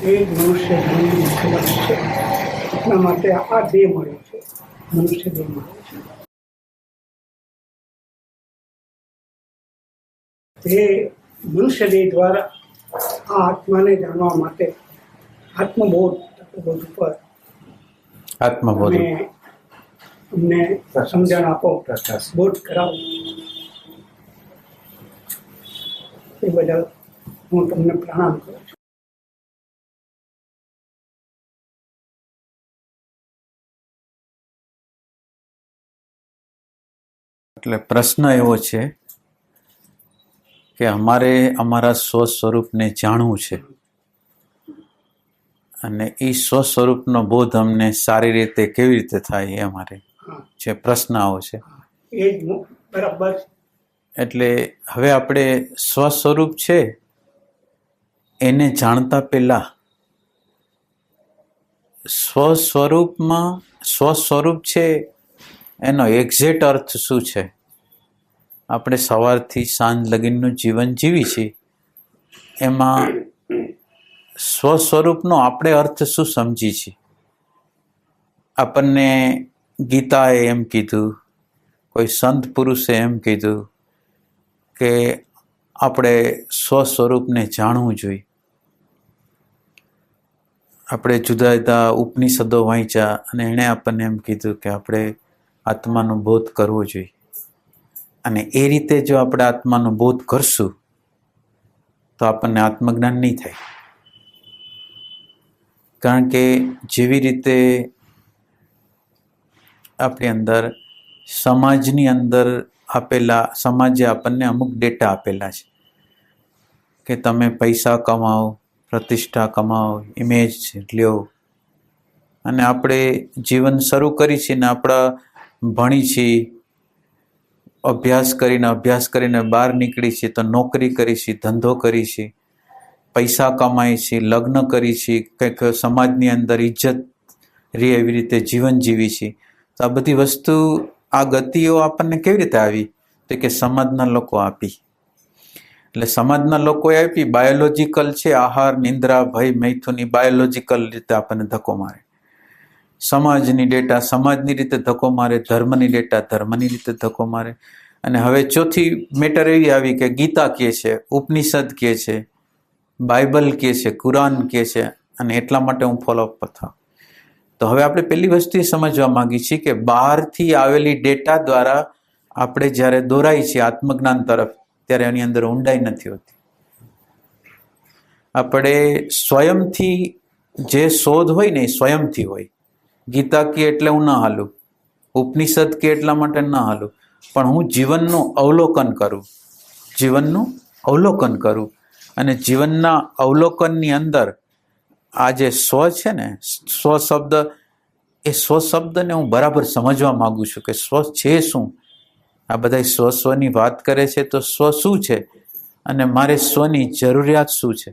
એ મનુષ્ય જીવનની મુખ્ય વાત છે. એટલા માટે આ દેહ મળ્યો છે, મનુષ્ય દેહ મળ્યો છે. તે મનુષ્ય દેહ દ્વારા આ આત્માને જાણવા માટે આત્મબોધ ઉપર આત્મબોધ અમને સમજણ આપો, બોધ કરાવો. એ બદલ હું તમને પ્રણામ કરું છું. એટલે પ્રશ્ન એવો છે કે અમારે અમારા સ્વ સ્વરૂપને જાણવું છે અને એ સ્વ સ્વરૂપનો બોધ અમને સારી રીતે કેવી રીતે થાય એ અમારે જે પ્રશ્ન આવો છે. એ જ બરાબર. એટલે હવે આપણે સ્વ સ્વરૂપ છે એને જાણતા પહેલા સ્વ સ્વરૂપ છે એનો એક્ઝેક્ટ અર્થ શું છે. આપણે સવારથી સાંજ લગીનનું જીવન જીવી છીએ, એમાં સ્વ સ્વરૂપનો આપણે અર્થ શું સમજી છીએ. આપણને ગીતાએ એમ કીધું, કોઈ સંત પુરુષે એમ કીધું કે આપણે સ્વ સ્વરૂપને જાણવું જોઈએ. આપણે જુદા જુદા ઉપનિષદો વાંચ્યા અને એણે આપણને એમ કીધું કે આપણે આત્માનો બોધ કરવો જોઈએ. અને એ રીતે જો આપણે આત્માનો બોધ કરશું તો આપણને આત્મજ્ઞાન નહીં થાય. કારણ કે જેવી રીતે આપણી અંદર સમાજની અંદર સમાજે આપણને અમુક ડેટા આપેલા છે કે તમે પૈસા કમાઓ, પ્રતિષ્ઠા કમાઓ, ઇમેજ લ્યો, અને આપણે જીવન શરૂ કરી છીએ ને આપણા ભણી છીએ, અભ્યાસ કરીને બહાર નીકળી છીએ તો નોકરી કરી છીએ, ધંધો કરી છીએ, પૈસા કમાઈ છીએ, લગ્ન કરી છીએ, કંઈક સમાજની અંદર ઇજ્જત રહે એવી રીતે જીવન જીવી છીએ. તો આ બધી વસ્તુ, આ ગતિઓ આપણને કેવી રીતે આવી? તો કે સમાજના લોકો આપી. એટલે સમાજના લોકોએ આપી. બાયોલોજીકલ છે, આહાર, નિંદ્રા, ભય, મૈથુન, બાયોલોજીકલ રીતે આપણને ધક્કો મારે. સમાજની ડેટા સમાજની રીતે ધક્કો મારે, ધર્મની ડેટા ધર્મની રીતે ધક્કો મારે. અને હવે ચોથી મેટર એવી આવી કે ગીતા કહે છે, ઉપનિષદ કહે છે, બાઇબલ કહે છે, કુરાન કહે છે, અને એટલા માટે હું ફોલોઅપ થાઉં. તો હવે આપણે પહેલી વસ્તુ એ સમજવા માંગી છીએ કે બહારથી આવેલી ડેટા દ્વારા આપણે જ્યારે દોરાઈ છીએ આત્મજ્ઞાન તરફ, ત્યારે એની અંદર ઊંડાઈ નથી હોતી. આપણે સ્વયંથી જે શોધ હોય ને એ સ્વયંથી હોય. ગીતા કે એટલે હું ના હાલું, ઉપનિષદ કે એટલા માટે ના હાલું, પણ હું જીવનનું અવલોકન કરું અને જીવનના અવલોકનની અંદર આ જે સ્વ છે ને, સ્વ શબ્દને હું બરાબર સમજવા માંગુ છું કે સ્વ છે શું. આ બધા સ્વની વાત કરે છે તો સ્વ શું છે અને મારે સ્વની જરૂરિયાત શું છે,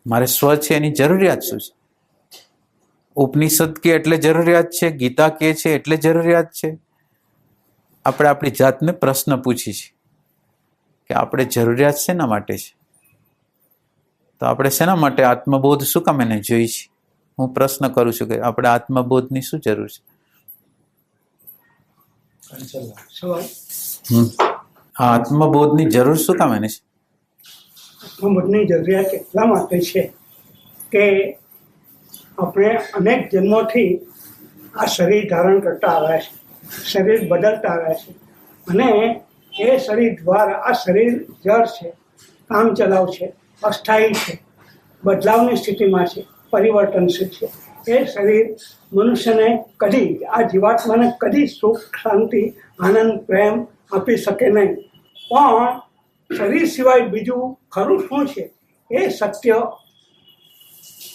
મારે સ્વ છે એની જરૂરિયાત શું છે. ઉપનિષદ કે એટલે જરૂરિયાત છે, ગીતા કે છે એટલે જરૂરિયાત છે. આપણે આપણી જાતને પ્રશ્ન પૂછી છીએ કે આપણે જરૂરિયાત શેના માટે છે. તો આપણે શેના માટે આત્મબોધ શું કામ એને જોઈ છે. હું પ્રશ્ન કરું છું કે આપણે આત્મબોધની શું જરૂર છે. આત્મબોધની જરૂર શું કામ એને છે. આત્મબોધની જરૂરિયાત એટલા માટે છે કે આપણે અનેક જન્મોથી આ શરીર ધારણ કરતા આવ્યા છે, શરીર બદલતા આવ્યા છે, અને એ શરીર દ્વારા આ શરીર જળ છે, કામ ચલાવ છે, અસ્થાયી છે, બદલાવની સ્થિતિમાં છે, પરિવર્તનશીલ છે. એ શરીર મનુષ્યને કદી, આ જીવાત્માને કદી સુખ, શાંતિ, આનંદ, પ્રેમ આપી શકે નહીં. પણ શરીર સિવાય બીજું ખરું શું છે એ સત્ય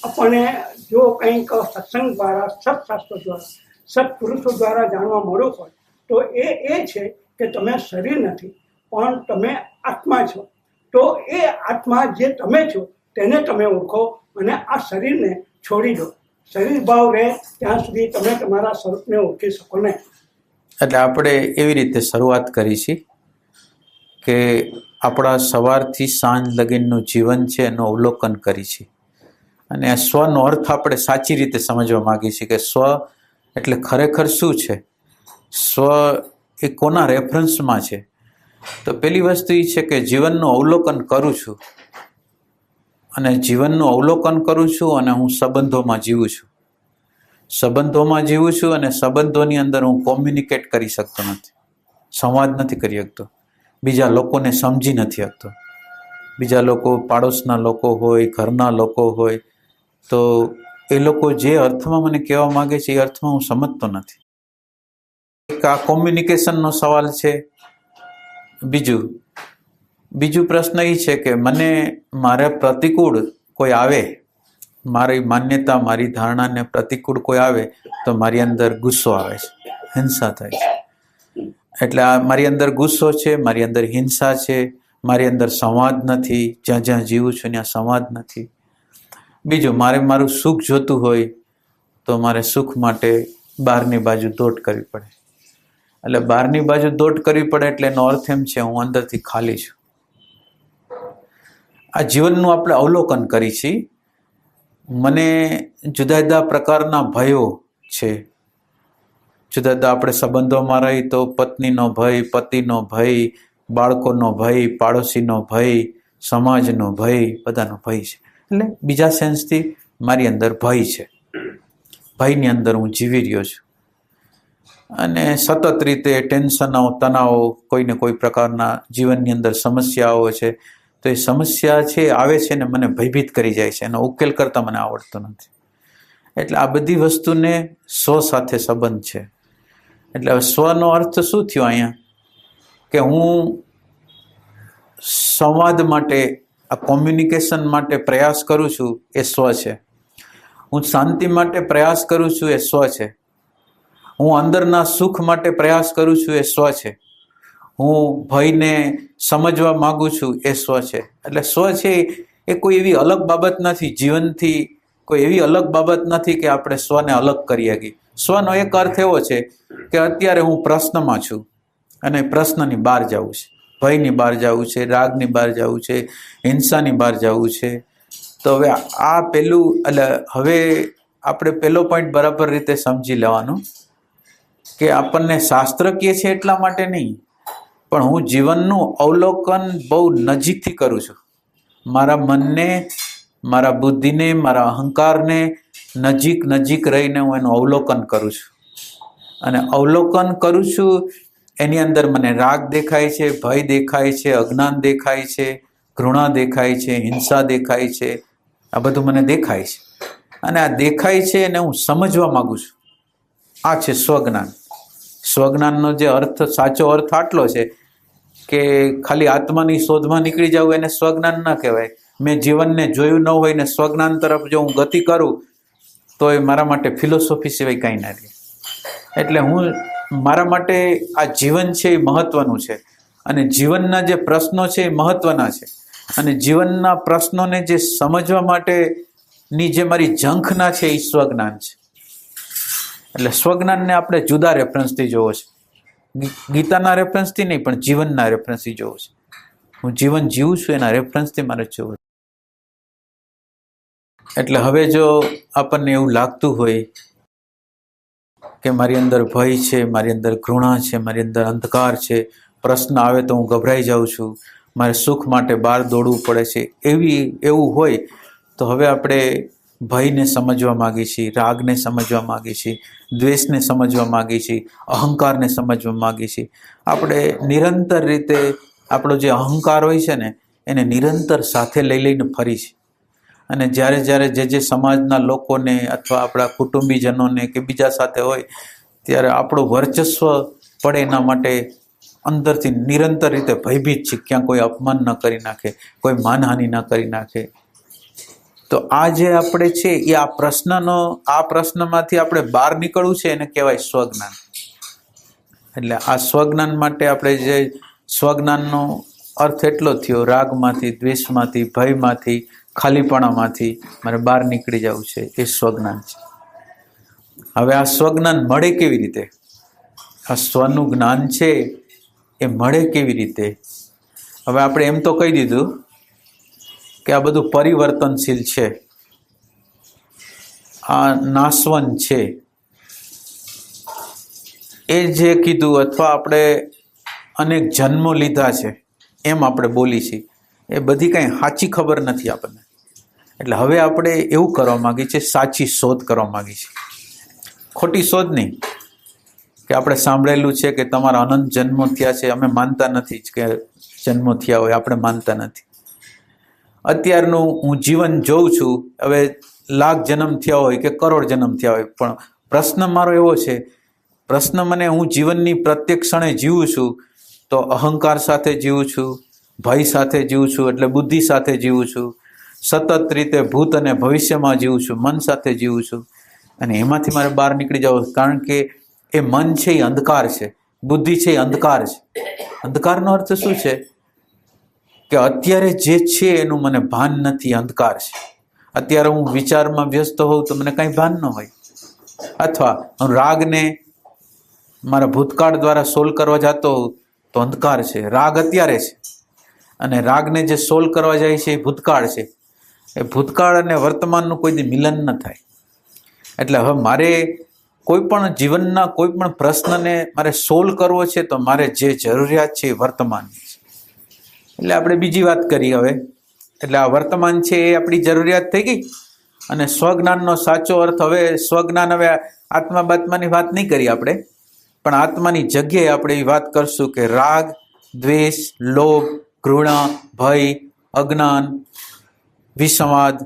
આપણને જો કંઈક સત્સંગ દ્વારા, સત્શાસ્ત્રો દ્વારા, સત્પુરુષો દ્વારા જાણવા મળ્યું હોય તો એ છે કે તમે શરીર નથી પણ તમે આત્મા છો. તો એ આત્મા જે તમે છો તેને તમે ઓળખો અને આ શરીરને છોડી દો. શરીર ભાવ રહે ત્યાં સુધી તમે તમારા સ્વરૂપને ઓળખી શકો નહીં. એટલે આપણે એવી રીતે શરૂઆત કરી છે કે આપણા સવારથી સાંજ લગીનનું જીવન છે એનું અવલોકન કરી છે. અને આ સ્વનો અર્થ આપણે સાચી રીતે સમજવા માગીએ છીએ કે સ્વ એટલે ખરેખર શું છે, સ્વ એ કોના રેફરન્સમાં છે. તો પહેલી વસ્તુ એ છે કે જીવનનું અવલોકન કરું છું, અને જીવનનું અવલોકન કરું છું અને હું સંબંધોમાં જીવું છું. સંબંધોમાં જીવું છું અને સંબંધોની અંદર હું કોમ્યુનિકેટ કરી શકતો નથી, સંવાદ નથી કરી શકતો, બીજા લોકોને સમજી નથી શકતો. બીજા લોકો, પાડોશના લોકો હોય, ઘરના લોકો હોય, તો એ લોકો જે અર્થમાં મને કહેવા માગે છે એ અર્થમાં હું સમજતો નથી. એક આ કોમ્યુનિકેશનનો સવાલ છે. બીજું પ્રશ્ન એ છે કે મને મારે પ્રતિકૂળ કોઈ આવે, મારી માન્યતા, મારી ધારણાને પ્રતિકૂળ કોઈ આવે તો મારી અંદર ગુસ્સો આવે છે, હિંસા થાય છે. એટલે આ મારી અંદર ગુસ્સો છે, મારી અંદર હિંસા છે, મારી અંદર સંવાદ નથી. જ્યાં જ્યાં જીવું છું ત્યાં સંવાદ નથી. બીજું, મારું સુખ જોતું હોય તો મારે સુખ માટે બહારની બાજુ દોટ કરવી પડે. એટલે બહારની બાજુ દોટ કરવી પડે એટલે એનો અર્થ એમ છે હું અંદરથી ખાલી છું. આ જીવનનું આપણે અવલોકન કરી છીએ. મને જુદા જુદા પ્રકારના ભયો છે. જુદા જુદા આપણે સંબંધોમાં રહી તો પત્નીનો ભય, પતિનો ભય, બાળકોનો ભય, પાડોશીનો ભય, સમાજનો ભય, બધાનો ભય છે. એટલે બીજા સેન્સથી મારી અંદર ભય છે. ભયની અંદર હું જીવી રહ્યો છું અને સતત રીતે ટેન્શનો, તણાવો, કોઈને કોઈ પ્રકારના જીવનની અંદર સમસ્યાઓ છે. તો એ સમસ્યા છે આવે છે ને મને ભયભીત કરી જાય છે, એનો ઉકેલ કરતા મને આવડતો નથી. એટલે આ બધી વસ્તુને સ્વ સાથે સંબંધ છે. એટલે હવે સ્વનો અર્થ શું થયો અહીંયા કે હું સંવાદ માટે, આ કોમ્યુનિકેશન માટે પ્રયાસ કરું છું એ સ્વ છે. હું શાંતિ માટે પ્રયાસ કરું છું એ સ્વ છે. હું અંદરના સુખ માટે પ્રયાસ કરું છું એ સ્વ છે. હું ભયને સમજવા માગું છું એ સ્વ છે. એટલે સ્વ છે એ કોઈ એવી અલગ બાબત નથી, જીવનથી કોઈ એવી અલગ બાબત નથી કે આપણે સ્વને અલગ કરી શકીએ. સ્વનો એક અર્થ એવો છે કે અત્યારે હું પ્રશ્નમાં છું અને પ્રશ્નની બહાર જવું છે, ભયની બહાર જવું છે, રાગની બહાર જવું છે, હિંસાની બહાર જવું છે. તો હવે આ પહેલું, એટલે હવે આપણે પહેલો પોઈન્ટ બરાબર રીતે સમજી લેવાનું કે આપણને શાસ્ત્ર કહે છે એટલા માટે નહીં, પણ હું જીવનનું અવલોકન બહુ નજીકથી કરું છું. મારા મનને, મારા બુદ્ધિને, મારા અહંકારને નજીક રહીને હું એનું અવલોકન કરું છું. અને અવલોકન કરું છું એની અંદર મને રાગ દેખાય છે, ભય દેખાય છે, અજ્ઞાન દેખાય છે, ઘૃણા દેખાય છે, હિંસા દેખાય છે. આ બધું મને દેખાય છે અને આ દેખાય છે અને હું સમજવા માગું છું. આ છે સ્વજ્ઞાન. સ્વજ્ઞાનનો જે અર્થ, સાચો અર્થ આટલો છે કે ખાલી આત્માની શોધમાં નીકળી જવું એને સ્વજ્ઞાન ન કહેવાય. મેં જીવનને જોયું ન હોય ને સ્વજ્ઞાન તરફ જો હું ગતિ કરું તો એ મારા માટે ફિલોસોફી સિવાય કાંઈ ના રહે. એટલે મારા માટે આ જીવન છે એ મહત્વનું છે અને જીવનના જે પ્રશ્નો છે એ મહત્વના છે અને જીવનના પ્રશ્નોને જે સમજવા માટેની જે મારી ઝંખના છે એ સ્વજ્ઞાન છે. એટલે સ્વજ્ઞાનને આપણે જુદા રેફરન્સથી જોવો છે, ગીતાના રેફરન્સથી નહીં પણ જીવનના રેફરન્સથી જોવો છે. હું જીવન જીવું છું એના રેફરન્સથી મારે જોવું. એટલે હવે જો આપણને એવું લાગતું હોય કે મારી અંદર ભય છે, મારી અંદર ઘૃણા છે, મારી અંદર અંધકાર છે, પ્રશ્ન આવે તો હું ગભરાઈ જાઉં છું, મારે સુખ માટે બહાર દોડવું પડે છે, એવું હોય તો હવે આપણે ભયને સમજવા માગીએ છીએ, રાગને સમજવા માગીએ છીએ, દ્વેષને સમજવા માગીએ છીએ, અહંકારને સમજવા માગીએ છીએ. આપણે નિરંતર રીતે આપણો જે અહંકાર હોય છે ને એને નિરંતર સાથે લઈને ફરી છે. અને જ્યારે જે સમાજના લોકોને અથવા આપણા કુટુંબીજનોને કે બીજા સાથે હોય ત્યારે આપણું વર્ચસ્વ પડે એના માટે અંદરથી નિરંતર રીતે ભયભીત છે, ક્યાં કોઈ અપમાન ન કરી નાખે, કોઈ માનહાનિ ન કરી નાખે. તો આ જે આપણે છે એ આ પ્રશ્નમાંથી આપણે બહાર નીકળવું છે એને કહેવાય સ્વજ્ઞાન. એટલે આ સ્વજ્ઞાન માટે આપણે જે સ્વજ્ઞાનનો અર્થ એટલો થયો, રાગમાંથી, દ્વેષમાંથી, ભયમાંથી, ખાલીપણામાંથી મારે બહાર નીકળી જવું છે, એ સ્વજ્ઞાન છે. હવે આ સ્વજ્ઞાન મળે કેવી રીતે? આ સ્વનું જ્ઞાન છે એ મળે કેવી રીતે? હવે આપણે એમ તો કહી દીધું કે આ બધું પરિવર્તનશીલ છે, આ નાશવંત છે એ જે કીધું, અથવા આપણે અનેક જન્મો લીધા છે એમ આપણે બોલી છીએ, એ બધી કંઈ સાચી ખબર નથી આપણને. એટલે હવે આપણે એવું કરવા માગીએ છીએ, સાચી શોધ કરવા માગીએ છીએ, ખોટી શોધ નહીં. કે આપણે સાંભળેલું છે કે તમારા અનંત જન્મો થયા છે, અમે માનતા નથી કે જન્મો થયા હોય, આપણે માનતા નથી. અત્યારનું હું જીવન જોઉં છું, હવે લાખ જન્મ થયા હોય કે કરોડ જન્મ થયા હોય, પણ પ્રશ્ન મારો એવો છે, પ્રશ્ન મને, હું જીવનની પ્રત્યેક ક્ષણે જીવું છું તો અહંકાર સાથે જીવું છું, ભય સાથે જીવું છું, એટલે બુદ્ધિ સાથે જીવું છું, સતત રીતે ભૂત અને ભવિષ્યમાં જીવું છું, મન સાથે જીવું છું. અને એમાંથી મારે બહાર નીકળી જવું, કારણ કે એ મન છે એ અંધકાર છે, બુદ્ધિ છે એ અંધકાર છે. અંધકારનો અર્થ શું છે? કે અત્યારે જે છે એનું મને ભાન નથી, અંધકાર છે. અત્યારે હું વિચારમાં વ્યસ્ત હોઉં તો મને કંઈ ભાન ન હોય, અથવા હું રાગને મારા ભૂતકાળ દ્વારા સોલ્વ કરવા જતો હોઉં તો અંધકાર છે. રાગ અત્યારે છે અને રાગને જે સોલ્વ કરવા જાય છે એ ભૂતકાળ છે. એ ભૂતકાળ અને વર્તમાનનું કોઈ દી મિલન ન થાય. એટલે હવે મારે કોઈ પણ જીવનના કોઈ પણ પ્રશ્નને મારે સોલ્વ કરવો છે તો મારે જે જરૂરિયાત છે એ વર્તમાનની છે. એટલે આપણે બીજી વાત કરી હવે. એટલે આ વર્તમાન છે એ આપણી જરૂરિયાત થઈ ગઈ. અને સ્વજ્ઞાનનો સાચો અર્થ, હવે સ્વજ્ઞાન, હવે આત્મા બાત્માની વાત નહીં કરી આપણે, પણ આત્માની જગ્યાએ આપણે એ વાત કરશું કે રાગ, દ્વેષ, લોભ, ઘૃણા, ભય, અજ્ઞાન, વિસંવાદ,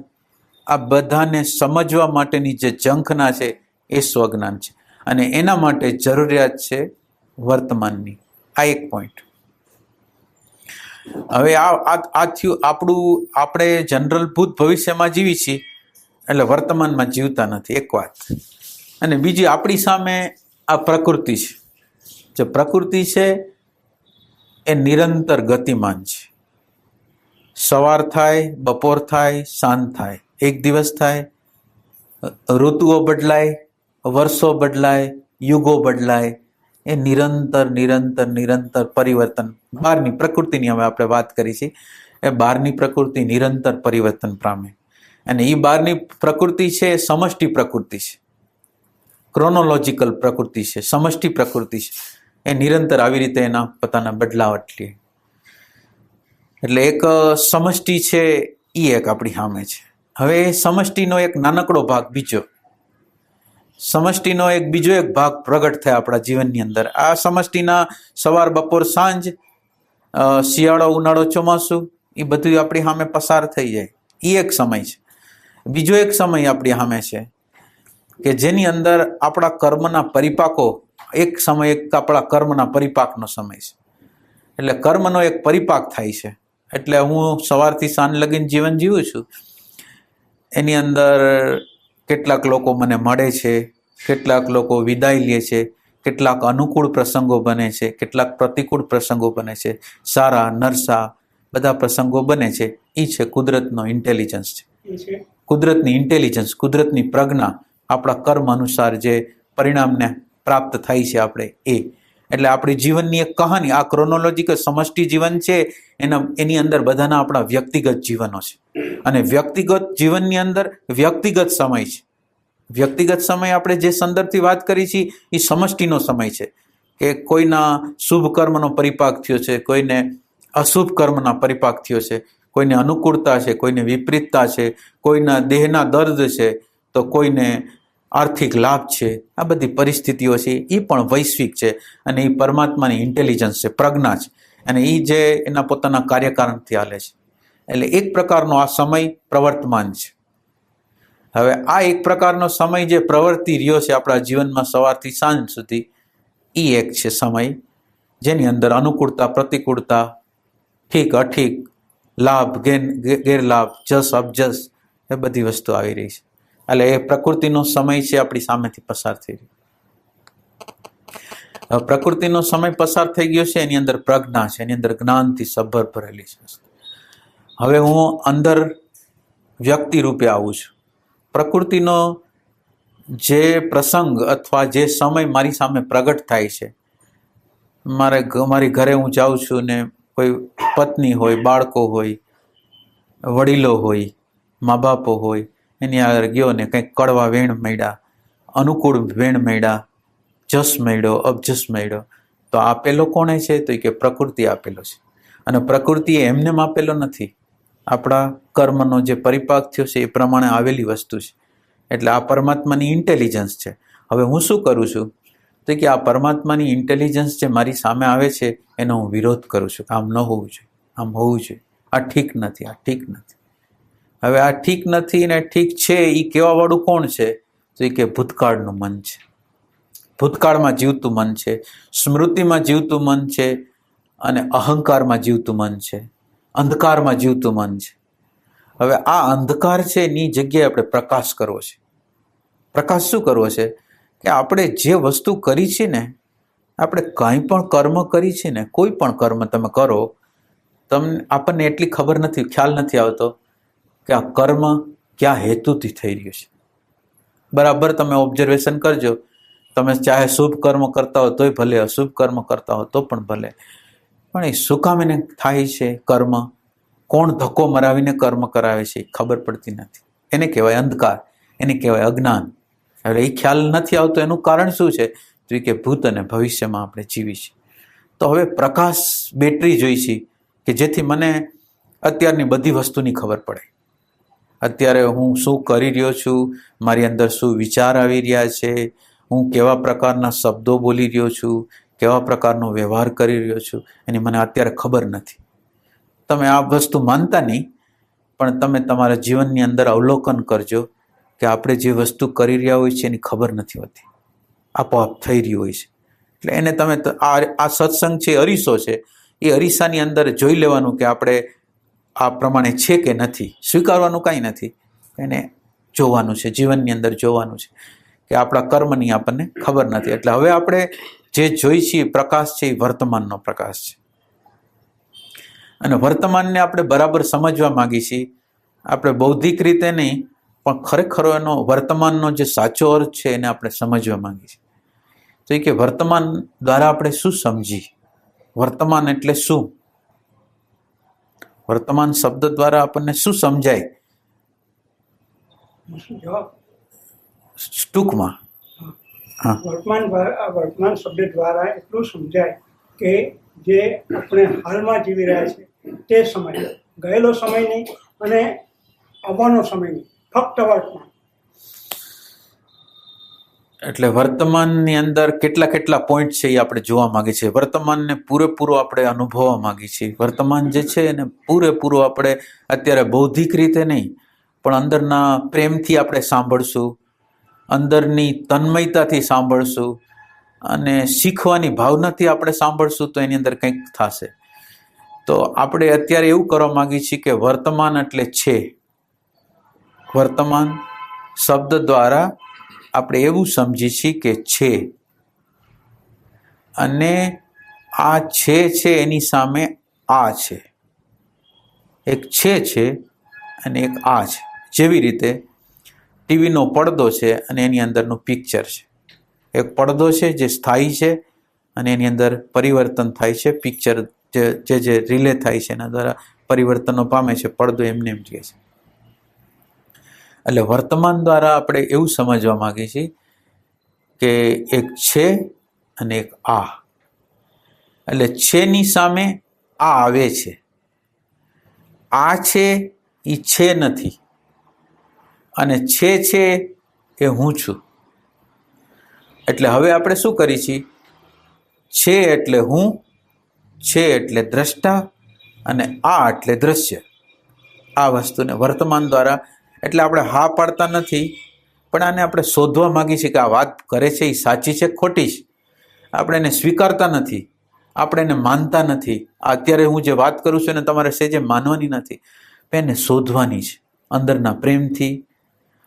આ બધાને સમજવા માટેની જે ઝંખના છે એ સ્વજ્ઞાન છે. અને એના માટે જરૂરિયાત છે વર્તમાનની. આ એક પોઈન્ટ. હવે આ થયું આપણું, આપણે જનરલ ભૂત ભવિષ્યમાં જીવી છીએ એટલે વર્તમાનમાં જીવતા નથી, એક વાત. અને બીજી, આપણી સામે આ પ્રકૃતિ છે. જે પ્રકૃતિ છે એ નિરંતર ગતિમાન છે. સવાર થાય, બપોર થાય, સાંજ થાય, એક દિવસ થાય, ઋતુઓ બદલાય, વર્ષો બદલાય, યુગો બદલાય, એ નિરંતર નિરંતર નિરંતર પરિવર્તન. બહારની પ્રકૃતિની હવે આપણે વાત કરી છે, એ બહારની પ્રકૃતિ નિરંતર પરિવર્તન પામે. અને એ બહારની પ્રકૃતિ છે એ સમષ્ટિ પ્રકૃતિ છે, ક્રોનોલોજીકલ પ્રકૃતિ છે, સમષ્ટિ પ્રકૃતિ છે. એ નિરંતર આવી રીતે એના પોતાના બદલાવટ લે. એટલે એક સમષ્ટિ છે એ એક આપણી સામે છે. હવે એ સમષ્ટિનો એક નાનકડો ભાગ, બીજો સમષ્ટિનો એક બીજો એક ભાગ પ્રગટ થાય આપણા જીવનની અંદર. આ સમષ્ટિના સવાર, બપોર, સાંજ, શિયાળો, ઉનાળો, ચોમાસું, એ બધું આપણી સામે પસાર થઈ જાય. એ એક સમય છે. બીજો એક સમય આપણી સામે છે કે જેની અંદર આપણા કર્મના પરિપાકો, એક સમય એક આપણા કર્મના પરિપાકનો સમય છે. એટલે કર્મનો એક પરિપાક થાય છે. એટલે હું સવારથી સાંજ લગીને જીવન જીવું છું, એની અંદર કેટલાક લોકો મને મળે છે, કેટલાક લોકો વિદાય લે છે, કેટલાક અનુકૂળ પ્રસંગો બને છે, કેટલાક પ્રતિકૂળ પ્રસંગો બને છે, સારા નરસા બધા પ્રસંગો બને છે. એ છે કુદરતનો ઇન્ટેલિજન્સ છે. કુદરતની ઇન્ટેલિજન્સ, કુદરતની પ્રજ્ઞા, આપણા કર્મ અનુસાર જે પરિણામને પ્રાપ્ત થાય છે આપણે એ. એટલે આપણી જીવનની એક કહાની, આ ક્રોનોલોજીકલ સમષ્ટિ જીવન છે, એની અંદર બધાના આપણા વ્યક્તિગત જીવનો છે. અને વ્યક્તિગત જીવનની અંદર વ્યક્તિગત સમય છે. વ્યક્તિગત સમય આપણે જે સંદર્ભથી વાત કરી છે એ સમષ્ટિનો સમય છે. કે કોઈના શુભ કર્મનો પરિપાક થયો છે, કોઈને અશુભ કર્મના પરિપાક થયો છે, કોઈને અનુકૂળતા છે, કોઈને વિપરીતતા છે, કોઈના દેહના દર્દ છે, તો કોઈને આર્થિક લાભ છે. આ બધી પરિસ્થિતિઓ છે એ પણ વૈશ્વિક છે. અને એ પરમાત્માની ઇન્ટેલિજન્સ છે, પ્રજ્ઞા છે. અને એ જે એના પોતાના કાર્યકારણથી હાલે છે. એટલે એક પ્રકારનો આ સમય પ્રવર્તમાન છે. હવે આ એક પ્રકારનો સમય જે પ્રવર્તી રહ્યો છે આપણા જીવનમાં સવારથી સાંજ સુધી, એ એક છે સમય જેની અંદર અનુકૂળતા, પ્રતિકૂળતા, ઠીક અઠીક, લાભ, ગેરલાભ, જસ અપજસ, એ બધી વસ્તુ આવી રહી છે. એટલે એ પ્રકૃતિનો સમય છે આપણી સામેથી પસાર થઈ રહ્યો. પ્રકૃતિનો સમય પસાર થઈ ગયો છે, એની અંદર પ્રજ્ઞા છે, એની અંદર જ્ઞાનથી સભર ભરેલી છે. હવે હું અંદર વ્યક્તિ રૂપે આવું છું. પ્રકૃતિનો જે પ્રસંગ અથવા જે સમય મારી સામે પ્રગટ થાય છે, મારી ઘરે હું જાઉં છું ને કોઈ પત્ની હોય, બાળકો હોય, વડીલો હોય, મા બાપો હોય, એની આગળ ગયો ને કંઈક કડવા વેણ મળ્યા, અનુકૂળ વેણ મળ્યા, જસ મળ્યો, અબજસ મળ્યો, તો આપેલો કોણે છે? તો કે પ્રકૃતિ આપેલો છે. અને પ્રકૃતિ એમને આપેલો નથી, આપણા કર્મનો જે પરિપાક થયો છે એ પ્રમાણે આવેલી વસ્તુ છે. એટલે આ પરમાત્માની ઇન્ટેલિજન્સ છે. હવે હું શું કરું છું? તો કે આ પરમાત્માની ઇન્ટેલિજન્સ જે મારી સામે આવે છે એનો હું વિરોધ કરું છું. આમ ન હોવું જોઈએ, આમ હોવું જોઈએ, આ ઠીક નથી, આ ઠીક નથી. હવે આ ઠીક નથી ને ઠીક છે એ કહેવાવાળું કોણ છે? તો એ કે ભૂતકાળનું મન છે. ભૂતકાળમાં જીવતું મન છે, સ્મૃતિમાં જીવતું મન છે, અને અહંકારમાં જીવતું મન છે, અંધકારમાં જીવતું મન છે. હવે આ અંધકાર છે એની જગ્યાએ આપણે પ્રકાશ કરવો છે. પ્રકાશ શું કરવો છે? કે આપણે જે વસ્તુ કરી છે ને, આપણે કાંઈ પણ કર્મ કરી છે ને, કોઈ પણ કર્મ તમે કરો, આપણને એટલી ખબર નથી, ખ્યાલ નથી આવતો કે આ કર્મ કયા હેતુથી થઈ રહ્યું છે. બરાબર તમે ઓબ્ઝર્વેશન કરજો. તમે ચાહે શુભ કર્મ કરતા હો તોય ભલે, અશુભ કર્મ કરતા હો તો પણ ભલે, પણ એ શું કામ એને થાય છે કર્મ? કોણ ધક્કો મરાવીને કર્મ કરાવે છે ખબર પડતી નથી. એને કહેવાય અંધકાર, એને કહેવાય અજ્ઞાન. હવે એ ખ્યાલ નથી આવતો એનું કારણ શું છે? તો કે ભૂત અને ભવિષ્યમાં આપણે જીવી છીએ. તો હવે પ્રકાશ બેટરી જોઈ છે કે જેથી મને અત્યારની બધી વસ્તુની ખબર પડે. અત્યારે હું શું કરી રહ્યો છું, મારી અંદર શું વિચાર આવી રહ્યા છે, હું કેવા પ્રકારના શબ્દો બોલી રહ્યો છું, કેવા પ્રકારનો વ્યવહાર કરી રહ્યો છું, એની મને અત્યારે ખબર નથી. તમે આ વસ્તુ માનતા નહીં, પણ તમે તમારા જીવનની અંદર અવલોકન કરજો કે આપણે જે વસ્તુ કરી રહ્યા હોય છે એની ખબર નથી હોતી, આપોઆપ થઈ રહ્યું હોય છે. એટલે એને તમે આ સત્સંગ છે, અરીસો છે, એ અરીસાની અંદર જોઈ લેવાનું કે આપણે આ પ્રમાણે છે કે નથી. સ્વીકારવાનું કાંઈ નથી, એને જોવાનું છે, જીવનની અંદર જોવાનું છે કે આપણા કર્મની આપણને ખબર નથી. એટલે હવે આપણે જે જોઈ છીએ પ્રકાશ છે એ વર્તમાનનો પ્રકાશ છે. અને વર્તમાનને આપણે બરાબર સમજવા માંગીએ છીએ, આપણે બૌદ્ધિક રીતે નહીં, પણ ખરેખર એનો વર્તમાનનો જે સાચો અર્થ છે એને આપણે સમજવા માંગીએ છીએ. તો એ કે વર્તમાન દ્વારા આપણે શું સમજી? વર્તમાન એટલે શું? વર્તમાન શબ્દ દ્વારા આપણને શું સમજાય? ટૂંકમાં વર્તમાન શબ્દ દ્વારા એટલું સમજાય કે જે આપણે હાલમાં જીવી રહ્યા છે તે સમય, ગયેલો સમય નહીં અને આવવાનો સમય નહીં, ફક્ત વર્તમાન. એટલે વર્તમાનની અંદર કેટલા કેટલા પોઈન્ટ છે એ આપણે જોવા માંગીએ છીએ. વર્તમાનને પૂરેપૂરો આપણે અનુભવવા માંગીએ છીએ. વર્તમાન જે છે એને પૂરેપૂરો આપણે અત્યારે બૌદ્ધિક રીતે નહીં, પણ અંદરના પ્રેમથી આપણે સાંભળશું, અંદરની તન્મયતાથી સાંભળશું, અને શીખવાની ભાવનાથી આપણે સાંભળશું તો એની અંદર કંઈક થશે. તો આપણે અત્યારે એવું કરવા માંગીએ છીએ કે વર્તમાન એટલે છે. વર્તમાન શબ્દ દ્વારા આપણે એવું સમજીએ છીએ કે છે, અને આ છે એની સામે આ છે. એક છે અને એક આ છે. જેવી રીતે ટીવીનો પડદો છે અને એની અંદરનું પિક્ચર છે. એક પડદો છે જે સ્થાયી છે અને એની અંદર પરિવર્તન થાય છે. પિક્ચર જે રિલે થાય છે એના દ્વારા પરિવર્તનો પામે છે. પડદો એમને એમ રહે છે. એટલે વર્તમાન દ્વારા આપણે એવું સમજવા માંગીએ છીએ કે એક છે અને એક આ. એટલે છેની સામે આ આવે છે. આ છે એ છે નથી, અને છે એ હું છું. એટલે હવે આપણે શું કરીએ છીએ? છે એટલે હું, છે એટલે દ્રષ્ટા, અને આ એટલે દ્રશ્ય. આ વસ્તુને વર્તમાન દ્વારા, એટલે આપણે હા પાડતા નથી, પણ આને આપણે શોધવા માંગીએ છીએ કે આ વાત કરે છે એ સાચી છે ખોટી છે. આપણે એને સ્વીકારતા નથી, આપણે એને માનતા નથી. અત્યારે હું જે વાત કરું છું એને તમારે સેજે માનવાની નથી, પણ એને શોધવાની છે. અંદરના પ્રેમથી,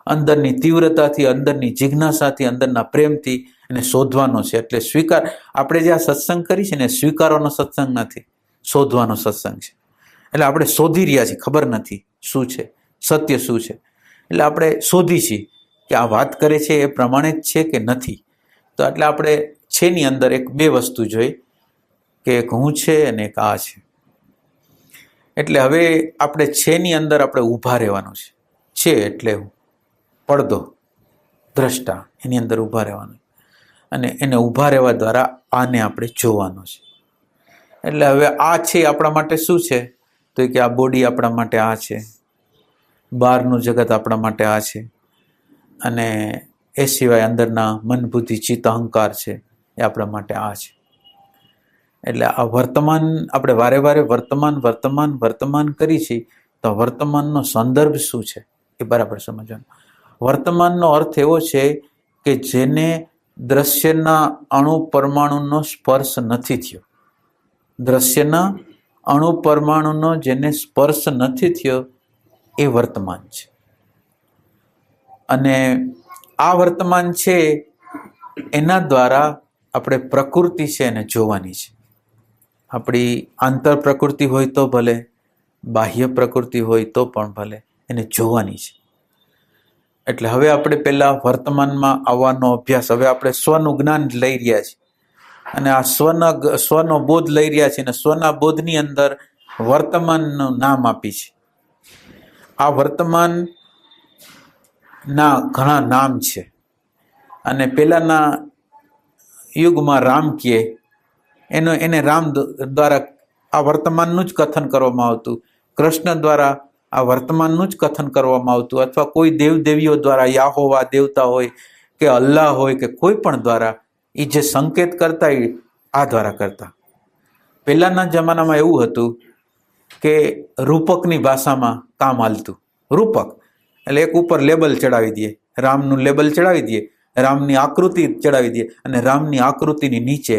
અંદરની તીવ્રતાથી, અંદરની જિજ્ઞાસાથી, અંદરના પ્રેમથી એને શોધવાનો છે. એટલે સ્વીકાર, આપણે જે આ સત્સંગ કરી છે ને, સ્વીકારવાનો સત્સંગ નથી, શોધવાનો સત્સંગ છે. એટલે આપણે શોધી રહ્યા છીએ, ખબર નથી શું છે, સત્ય શું છે. એટલે આપણે શોધી છીએ કે આ વાત કરે છે એ પ્રમાણે જ છે કે નથી. તો એટલે આપણે છેની અંદર એક બે વસ્તુ જોઈ કે એક હું છે અને એક આ છે. એટલે હવે આપણે છેની અંદર આપણે ઊભા રહેવાનું છે. છે એટલે હું, પડદો, દ્રષ્ટા, એની અંદર ઊભા રહેવાનું અને એને ઊભા રહેવા દ્વારા આને આપણે જોવાનું છે. એટલે હવે આ છે આપણા માટે શું છે, તો કે આ બોડી આપણા માટે આ છે, બહારનું જગત આપણા માટે આ છે, અને એ સિવાય અંદરના મન બુદ્ધિ ચિત્ત અહંકાર છે એ આપણા માટે આ છે. એટલે આ વર્તમાન આપણે વારે વારે વર્તમાન વર્તમાન વર્તમાન કરી છીએ, તો વર્તમાનનો સંદર્ભ શું છે એ બરાબર સમજવાનું. વર્તમાનનો અર્થ એવો છે કે જેને દ્રશ્યના અણુ પરમાણુનો સ્પર્શ નથી થયો, દ્રશ્યના અણુ પરમાણુનો જેને સ્પર્શ નથી થયો એ વર્તમાન છે. અને આ વર્તમાન છે એના દ્વારા આપણે પ્રકૃતિ છે એને જોવાની છે. આપણી આંતર પ્રકૃતિ હોય તો ભલે, બાહ્ય પ્રકૃતિ હોય તો પણ ભલે, એને જોવાની છે. એટલે હવે આપણે પહેલા વર્તમાનમાં આવવાનો અભ્યાસ, હવે આપણે સ્વનું જ્ઞાન લઈ રહ્યા છીએ અને આ સ્વનો બોધ લઈ રહ્યા છીએ, અને સ્વના બોધની અંદર વર્તમાનનું નામ આપી છે. આ વર્તમાનના ઘણા નામ છે, અને પહેલાના યુગમાં રામ કહે એને રામ દ્વારા આ વર્તમાનનું જ કથન કરવામાં આવતું, કૃષ્ણ દ્વારા આ વર્તમાનનું જ કથન કરવામાં આવતું, અથવા કોઈ દેવદેવીઓ દ્વારા, યાહોવા દેવતા હોય કે અલ્લાહ હોય કે કોઈ પણ દ્વારા એ જે સંકેત કરતા એ આ દ્વારા કરતા. પહેલાના જમાનામાં એવું હતું કે રૂપકની ભાષામાં કામ હાલતું. રૂપક એટલે એક ઉપર લેબલ ચડાવી દઈએ, રામનું લેબલ ચડાવી દઈએ, રામની આકૃતિ ચડાવી દઈએ, અને રામની આકૃતિની નીચે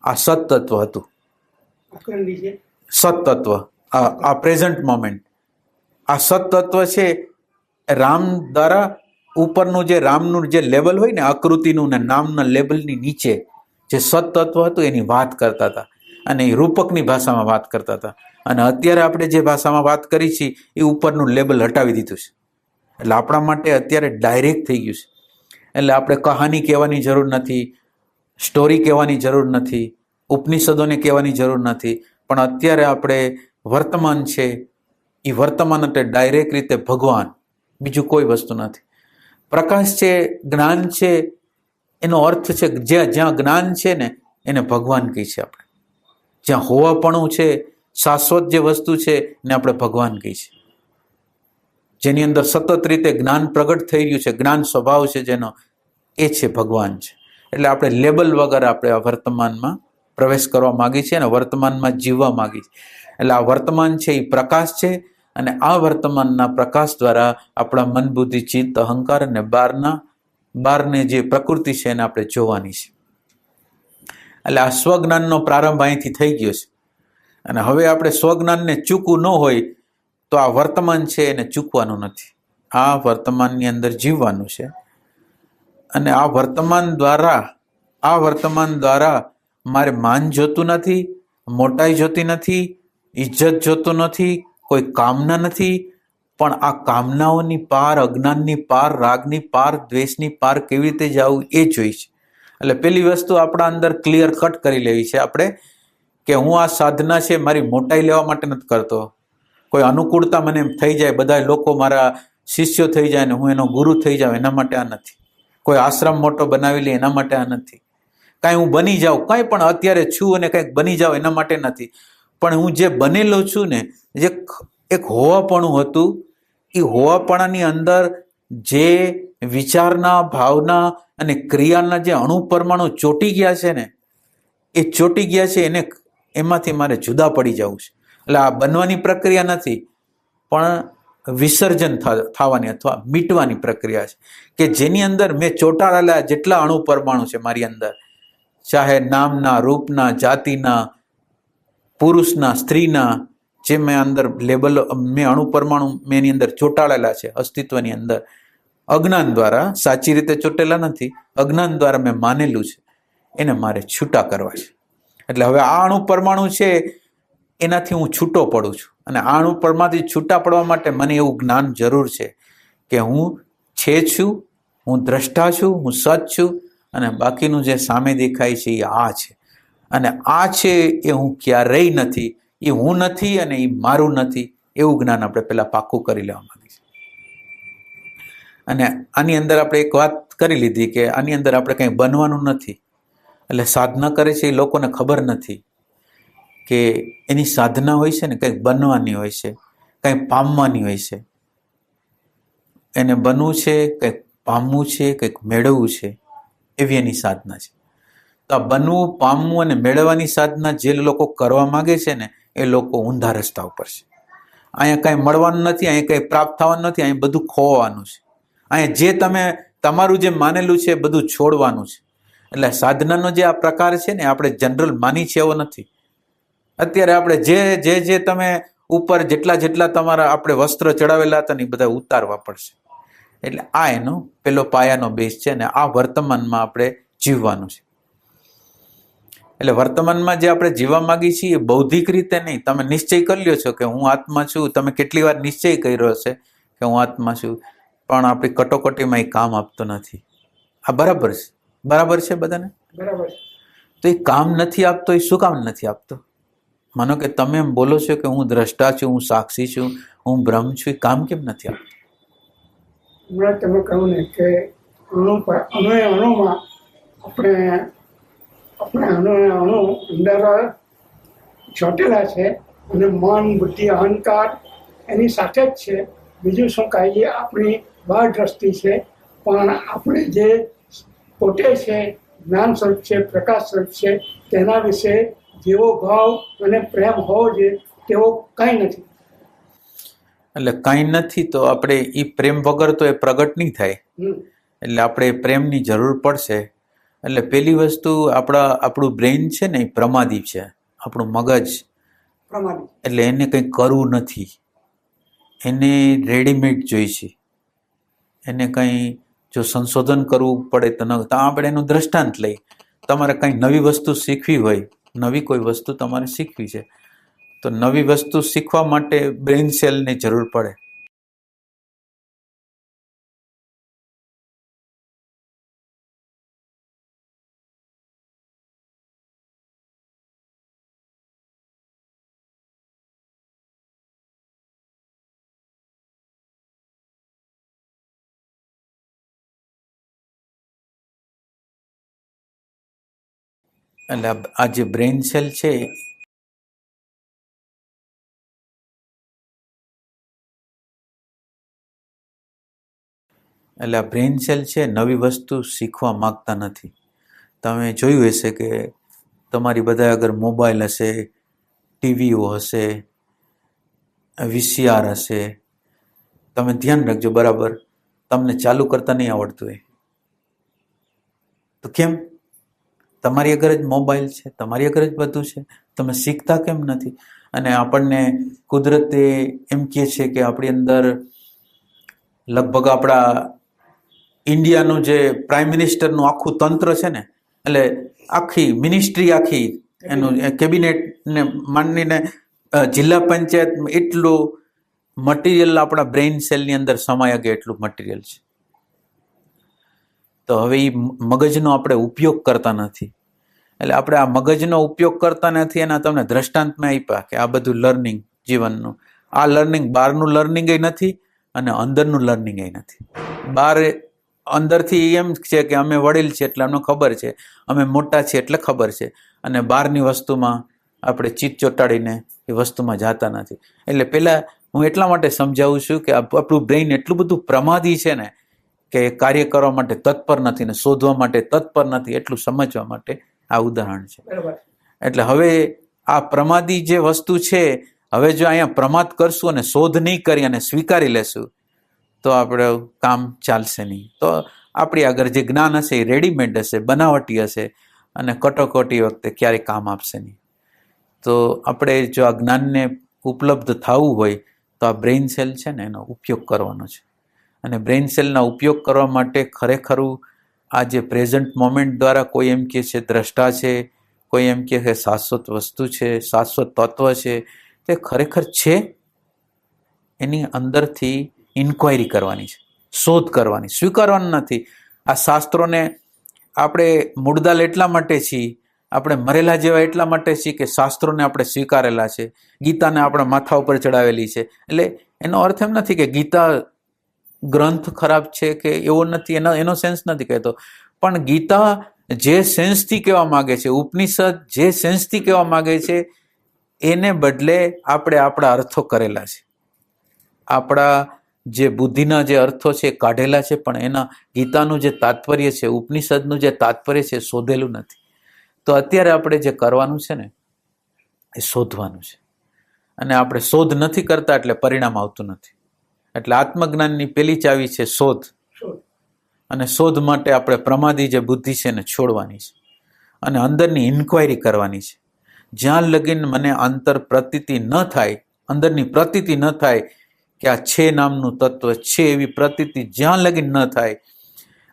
આ સતત્વ હતું. સતત્વ, આ પ્રેઝન્ટ મોમેન્ટ, આ સતત્વ છે. રામ દ્વારા ઉપરનું જે રામનું જે લેબલ હોય ને આકૃતિનું ને નામના લેબલની નીચે જે સતત્વ હતું એની વાત કરતા હતા, અને એ રૂપકની ભાષામાં વાત કરતા હતા. અને અત્યારે આપણે જે ભાષામાં વાત કરી છે એ ઉપરનું લેબલ હટાવી દીધું છે. એટલે આપણા માટે અત્યારે ડાયરેક્ટ થઈ ગયું છે. એટલે આપણે કહાની કહેવાની જરૂર નથી, સ્ટોરી કહેવાની જરૂર નથી, ઉપનિષદોને કહેવાની જરૂર નથી, પણ અત્યારે આપણે વર્તમાન છે એ વર્તમાન એટલે ડાયરેક્ટ રીતે ભગવાન, બીજું કોઈ વસ્તુ નથી. પ્રકાશ છે, જ્ઞાન છે, એનો અર્થ છે જ્યાં જ્ઞાન છે ને એને ભગવાન કહી છે આપણે. જ્યાં હોવાપણું છે, શાશ્વત જે વસ્તુ છે એને આપણે ભગવાન કહી છે. જેની અંદર સતત રીતે જ્ઞાન પ્રગટ થઈ રહ્યું છે, જ્ઞાન સ્વભાવ છે જેનો, એ છે ભગવાન છે. એટલે આપણે લેબલ વગર આપણે આ વર્તમાનમાં પ્રવેશ કરવા માગી છે અને વર્તમાનમાં જીવવા માગી છે. એટલે આ વર્તમાન છે એ પ્રકાશ છે, અને આ વર્તમાનના પ્રકાશ દ્વારા આપણા મન બુદ્ધિ ચિત્ત અહંકાર અને બહારને જે પ્રકૃતિ છે એને આપણે જોવાની છે. એટલે આ સ્વજ્ઞાનનો પ્રારંભ અહીંથી થઈ ગયો છે. અને હવે આપણે સ્વજ્ઞાનને ચૂકવું ન હોય તો આ વર્તમાન છે એને ચૂકવાનું નથી. આ વર્તમાનની અંદર જીવવાનું છે. અને આ વર્તમાન દ્વારા મારે માન જોતું નથી, મોટાઈ જોતી નથી, ઇજ્જત જોતું નથી, કોઈ કામના નથી, પણ આ કામનાઓની પાર, અજ્ઞાનની પાર, રાગની પાર, દ્વેષની પાર કેવી રીતે જવું એ જોઈ છે. એટલે પેલી વસ્તુ આપણા અંદર ક્લિયર કટ કરી લેવી છે આપણે, કે હું આ સાધના છે મારી મોટાઈ લેવા માટે નથી કરતો, કોઈ અનુકૂળતા મને થઈ જાય, બધા લોકો મારા શિષ્યો થઈ જાય ને હું એનો ગુરુ થઈ જાઉં એના માટે આ નથી, કોઈ આશ્રમ મોટો બનાવી લે એના માટે આ નથી, કાંઈ હું બની જાઉં, કાંઈ પણ અત્યારે છું અને કંઈક બની જાઉં એના માટે નથી. પણ હું જે બનેલો છું ને, જે એક હોવાપણું હતું, એ હોવાપણાની અંદર જે વિચારના, ભાવના અને ક્રિયાના જે અણુ પરમાણુ ચોંટી ગયા છે ને, એ ચોંટી ગયા છે, એમાંથી મારે જુદા પડી જવું છે. એટલે આ બનવાની પ્રક્રિયા નથી, પણ વિસર્જન થવાની અથવા મીટવાની પ્રક્રિયા છે, કે જેની અંદર મેં ચોંટાડેલા જેટલા અણુ પરમાણુ છે મારી અંદર, ચાહે નામના, રૂપના, જાતિના, પુરુષના, સ્ત્રીના, જે મેં અંદર લેબલ, મેં અણુ પરમાણુ મેં એની અંદર ચોંટાડેલા છે અસ્તિત્વની અંદર, અજ્ઞાન દ્વારા, સાચી રીતે ચોંટેલા નથી, અજ્ઞાન દ્વારા મેં માનેલું છે, એને મારે છૂટા કરવા છે. એટલે હવે આ અણુ પરમાણુ છે એનાથી હું છૂટો પડું છું, અને આ અણુ પરમાણુથી છૂટા પડવા માટે મને એવું જ્ઞાન જરૂર છે કે હું છું, હું દ્રષ્ટા છું, હું સત છું, અને બાકીનું જે સામે દેખાય છે એ આ છે. અને આ છે એ હું ક્યારેય નથી, એ હું નથી અને એ મારું નથી, એવું જ્ઞાન આપણે પહેલાં પાક્કું કરી લેવા માંગીએ છીએ. અને આની અંદર આપણે એક વાત કરી લીધી કે આની અંદર આપણે કંઈ બનવાનું નથી. એટલે સાધના કરે છે એ લોકોને ખબર નથી કે એની સાધના હોય છે ને કંઈક બનવાની હોય છે, કંઈક પામવાની હોય છે. એને બનવું છે, કંઈક પામવું છે, કંઈક મેળવવું છે, એવી એની સાધના છે. તો આ બનવું, પામવું અને મેળવવાની સાધના જે લોકો કરવા માગે છે ને એ લોકો ઊંધા રસ્તા ઉપર છે. અહીંયા કાંઈ મળવાનું નથી, અહીંયા કંઈ પ્રાપ્ત થવાનું નથી, અહીંયા બધું ખોવાનું છે. અહીંયા જે તમે તમારું જે માનેલું છે એ બધું છોડવાનું છે. એટલે સાધનાનો જે આ પ્રકાર છે ને આપણે જનરલ માની છે એવો નથી. અત્યારે આપણે જે તમે ઉપર જેટલા તમારા આપણે વસ્ત્ર ચડાવેલા હતા ને એ બધા ઉતારવા પડશે. એટલે આ એનો પેલો પાયાનો બેઝ છે ને આ વર્તમાનમાં આપણે જીવવાનું છે. એટલે વર્તમાનમાં જે આપણે જીવવા માંગીએ છીએ એ બૌદ્ધિક રીતે નહીં. તમે નિશ્ચય કરી લ્યો છો કે હું આત્મા છું, તમે કેટલી વાર નિશ્ચય કર્યો હશે કે હું આત્મા છું, પણ આપણી કટોકટીમાં એ કામ આપતો નથી. આ બરાબર છે, બરાબર છે બધાને? બરાબર. તો એ કામ નથી આપતો, એ શું કામ નથી આપતો? માનો કે તમે એમ બોલો છો કે હું દ્રષ્ટા છું, હું સાક્ષી છું, હું બ્રહ્મ છું, એ કામ કેમ નથી આપતો? હમણાં તમે કહ્યું ને કે અણુમાં આપણે અણુ અંદર ચોંટેલા છે અને મન, બુદ્ધિ, અહંકાર એની સાથે જ છે. બીજું શું કહીએ, આપણી બહાર દ્રષ્ટિ છે, પણ આપણે જે પોતે છે, જ્ઞાન સ્વરૂપ છે, પ્રકાશ સ્વરૂપ છે, તેના વિશે જેવો ભાવ અને પ્રેમ હોવો જોઈએ તેવો કંઈ નથી. એટલે કંઈ નથી તો આપણે એ પ્રેમ વગર તો એ પ્રગટ નહીં થાય. એટલે આપણે પ્રેમની જરૂર પડશે. એટલે પેલી વસ્તુ આપણું બ્રેઇન છે ને એ પ્રમાદી છે, આપણું મગજ પ્રમાદી. એટલે એને કંઈ કરવું નથી, એને રેડીમેડ જોઈ છે. એને કંઈ જો સંશોધન કરવું પડે તો આપણે એનું દ્રષ્ટાંત લઈ. તમારે કંઈ નવી વસ્તુ શીખવી હોય, નવી કોઈ વસ્તુ તમારે શીખવી છે તો નવી વસ્તુ શીખવા માટે બ્રેઇન સેલની જરૂર પડે. એટલે આ જે બ્રેઇન સેલ છે એટલે આ બ્રેઇન સેલ છે નવી વસ્તુ શીખવા માગતા નથી. તમે જોયું હશે કે તમારી બધા અગર મોબાઈલ હશે, ટીવીઓ હશે, VCR હશે, તમે ધ્યાન રાખજો બરાબર, તમને ચાલુ કરતા નહીં આવડતું હોય તો કેમ? તમારી આગળ જ મોબાઈલ છે, તમારી આગળ જ બધું છે, તમે શીખતા કેમ નથી? અને આપણને કુદરતે એમ કહે છે કે આપણી અંદર લગભગ આપણા ઇન્ડિયાનું જે પ્રાઇમ મિનિસ્ટરનું આખું તંત્ર છે ને, એટલે આખી મિનિસ્ટ્રી, આખી એનું કેબિનેટને માંડીને જિલ્લા પંચાયત, એટલું મટીરિયલ આપણા બ્રેઇન સેલની અંદર સમાયા ગયા, એટલું મટીરિયલ છે. તો હવે એ મગજનો આપણે ઉપયોગ કરતા નથી. એટલે આપણે આ મગજનો ઉપયોગ કરતા નથી એના તમને દ્રષ્ટાંતમાં આપ્યા કે આ બધું લર્નિંગ જીવનનું, આ લર્નિંગ બહારનું લર્નિંગ એ નથી અને અંદરનું લર્નિંગ એ નથી. બહાર અંદરથી એમ છે કે અમે વડીલ છીએ એટલે અમને ખબર છે, અમે મોટા છીએ એટલે ખબર છે, અને બહારની વસ્તુમાં આપણે ચીત ચોંટાડીને એ વસ્તુમાં જતા નથી. એટલે પહેલાં હું એટલા માટે સમજાવું છું કે આપણું બ્રેઇન એટલું બધું પ્રમાદી છે ને કે કાર્ય કરવા માટે તત્પર નથી ને શોધવા માટે તત્પર નથી, એટલું સમજવા માટે આ ઉદાહરણ છે. એટલે હવે આ પ્રમાદી જે વસ્તુ છે, હવે જો અહીંયા પ્રમાદ કરશું અને શોધ નહીં કરી અને સ્વીકારી લેશું તો આપણે કામ ચાલશે નહીં. તો આપણી આગળ જે જ્ઞાન હશે એ રેડીમેડ હશે, બનાવટી હશે અને કટોકટી વખતે ક્યારેય કામ આપશે નહીં. તો આપણે જો આ જ્ઞાનને ઉપલબ્ધ થવું હોય તો આ બ્રેઇન સેલ છે ને એનો ઉપયોગ કરવાનો છે. અને બ્રેઇન સેલના ઉપયોગ કરવા માટે ખરેખરું આ જે પ્રેઝન્ટ મોમેન્ટ દ્વારા કોઈ એમ કહે છે દ્રષ્ટા છે, કોઈ એમ કહે છે શાશ્વત વસ્તુ છે, શાશ્વત તત્વ છે, તે ખરેખર છે એની અંદરથી ઇન્ક્વાયરી કરવાની છે, શોધ કરવાની, સ્વીકારવાનું નથી. આ શાસ્ત્રોને આપણે મૂળદાલ એટલા માટે છીએ, આપણે મરેલા જેવા એટલા માટે છીએ કે શાસ્ત્રોને આપણે સ્વીકારેલા છે, ગીતાને આપણા માથા ઉપર ચડાવેલી છે. એટલે એનો અર્થ એમ નથી કે ગીતા ગ્રંથ ખરાબ છે કે એવો નથી, એનો સેન્સ નથી કહેતો, પણ ગીતા જે સેન્સથી કહેવા માગે છે, ઉપનિષદ જે સેન્સથી કહેવા માગે છે, એને બદલે આપણે આપણા અર્થો કરેલા છે. આપણા જે બુદ્ધિના જે અર્થો છે એ કાઢેલા છે, પણ એના ગીતાનું જે તાત્પર્ય છે, ઉપનિષદનું જે તાત્પર્ય છે, શોધેલું નથી. તો અત્યારે આપણે જે કરવાનું છે ને એ શોધવાનું છે, અને આપણે શોધ નથી કરતા એટલે પરિણામ આવતું નથી. એટલે આત્મજ્ઞાનની પેલી ચાવી છે શોધ, અને શોધ માટે આપણે પ્રમાદી જે બુદ્ધિ છે ને છોડવાની છે, અને અંદરની ઇન્ક્વાયરી કરવાની છે. જ્યાં લગીન મને અંતર પ્રતીતિ ન થાય, અંદરની પ્રતીતિ ન થાય કે આ છે નામનું તત્વ છે એવી પ્રતીતિ જ્યાં લગીન ન થાય,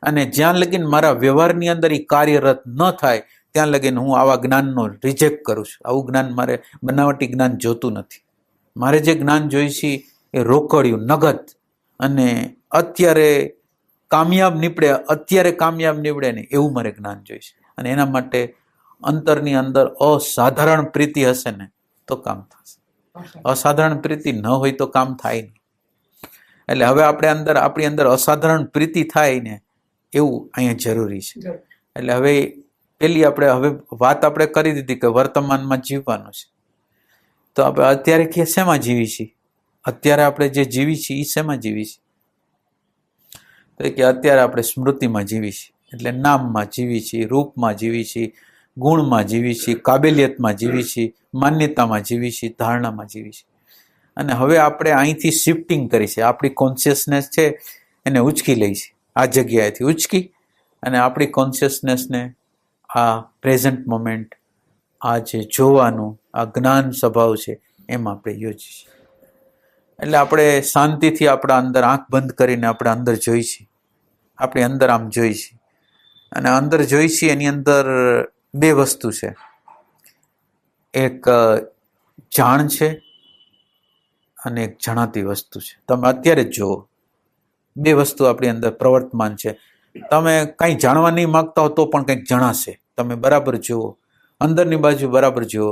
અને જ્યાં લગીન મારા વ્યવહારની અંદર એ કાર્યરત ન થાય, ત્યાં લગીન હું આવા જ્ઞાનનો રિજેક્ટ કરું છું. આવું જ્ઞાન મારે, બનાવટી જ્ઞાન જોતું નથી. મારે જે જ્ઞાન જોઈ છે એ રોકડિયું, નગદ, અને અત્યારે કામયાબ નીવડે ને એવું મારે જ્ઞાન જોઈ છે. અને એના માટે અંતરની અંદર અસાધારણ પ્રીતિ હશે ને તો કામ થશે. અસાધારણ પ્રીતિ ન હોય તો કામ થાય નહીં. એટલે હવે આપણી અંદર અસાધારણ પ્રીતિ થાય ને એવું અહીંયા જરૂરી છે. એટલે હવે વાત આપણે કરી દીધી કે વર્તમાનમાં જીવવાનું છે. તો આપણે અત્યારે કે શેમાં જીવી છીએ? અત્યારે આપણે જે જીવી છીએ એ શેમાં જીવી છીએ? તો કે અત્યારે આપણે સ્મૃતિમાં જીવી છીએ, એટલે નામમાં જીવી છીએ, રૂપમાં જીવી છીએ, ગુણમાં જીવી છીએ, કાબેલિયતમાં જીવી છીએ, માન્યતામાં જીવી છીએ, ધારણામાં જીવી છીએ. અને હવે આપણે અહીંથી શિફ્ટિંગ કરી છે. આપણી કોન્શિયસનેસ છે એને ઉચકી લઈ છે, આ જગ્યાએથી ઉચકી, અને આપણી કોન્શિયસનેસને આ પ્રેઝન્ટ મોમેન્ટ, આ જે જોવાનું, આ જ્ઞાન સ્વભાવ છે એમાં આપણે યોજી છીએ. એટલે આપણે શાંતિથી આપણા અંદર આંખ બંધ કરીને આપણે અંદર જોઈ છીએ. આપણે અંદર આમ જોઈ છીએ, અને અંદર જોઈ છીએ એની અંદર બે વસ્તુ છે. એક જાણ છે અને એક જણાતી વસ્તુ છે. તમે અત્યારે જ જુઓ, બે વસ્તુ આપણી અંદર પ્રવર્તમાન છે. તમે કંઈ જાણવા નહીં માગતા હો તો પણ કંઈક જણાશે. તમે બરાબર જુઓ, અંદરની બાજુ બરાબર જુઓ